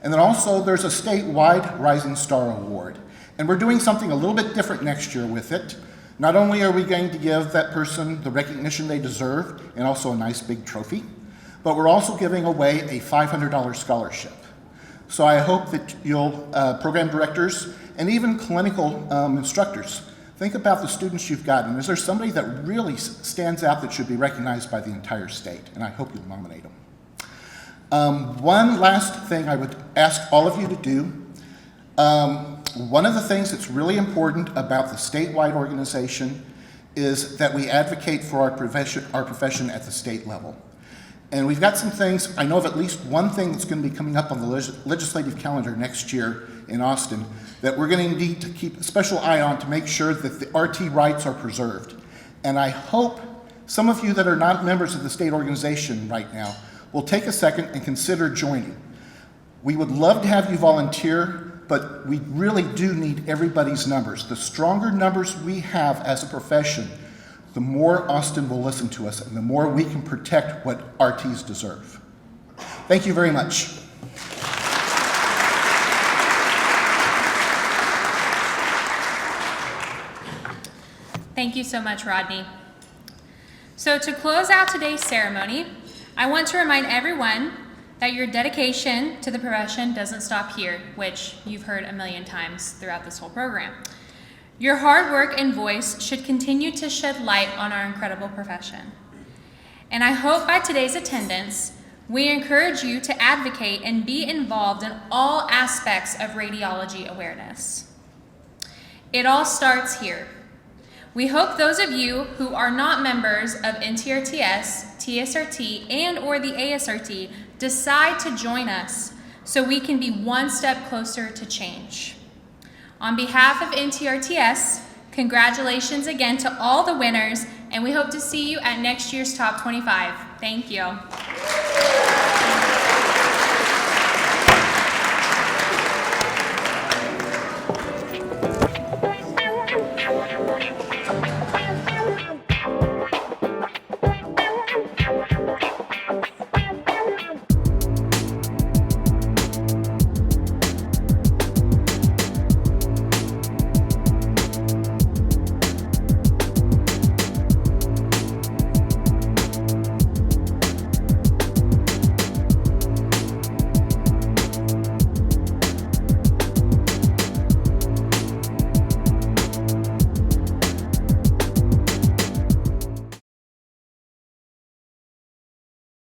And then also there's a statewide Rising Star Award. And we're doing something a little bit different next year with it. Not only are we going to give that person the recognition they deserve and also a nice big trophy, but we're also giving away a $500 scholarship. So I hope that you'll, program directors and even clinical instructors, think about the students you've got, and is there somebody that really stands out that should be recognized by the entire state? And I hope you'll nominate them. One last thing I would ask all of you to do. One of the things that's really important about the statewide organization is that we advocate for our profession at the state level. And we've got some things, I know of at least one thing that's going to be coming up on the legislative calendar next year in Austin that we're going to need to keep a special eye on to make sure that the RT rights are preserved. And I hope some of you that are not members of the state organization right now will take a second and consider joining. We would love to have you volunteer, but we really do need everybody's numbers. The stronger numbers we have as a profession, the more Austin will listen to us and the more we can protect what RTs deserve. Thank you very much. Thank you so much, Rodney. So to close out today's ceremony, I want to remind everyone that your dedication to the profession doesn't stop here, which you've heard a million times throughout this whole program. Your hard work and voice should continue to shed light on our incredible profession. And I hope by today's attendance, we encourage you to advocate and be involved in all aspects of radiology awareness. It all starts here. We hope those of you who are not members of NTRTS, TSRT, and or the ASRT decide to join us so we can be one step closer to change. On behalf of NTRTS, congratulations again to all the winners, and we hope to see you at next year's Top 25. Thank you.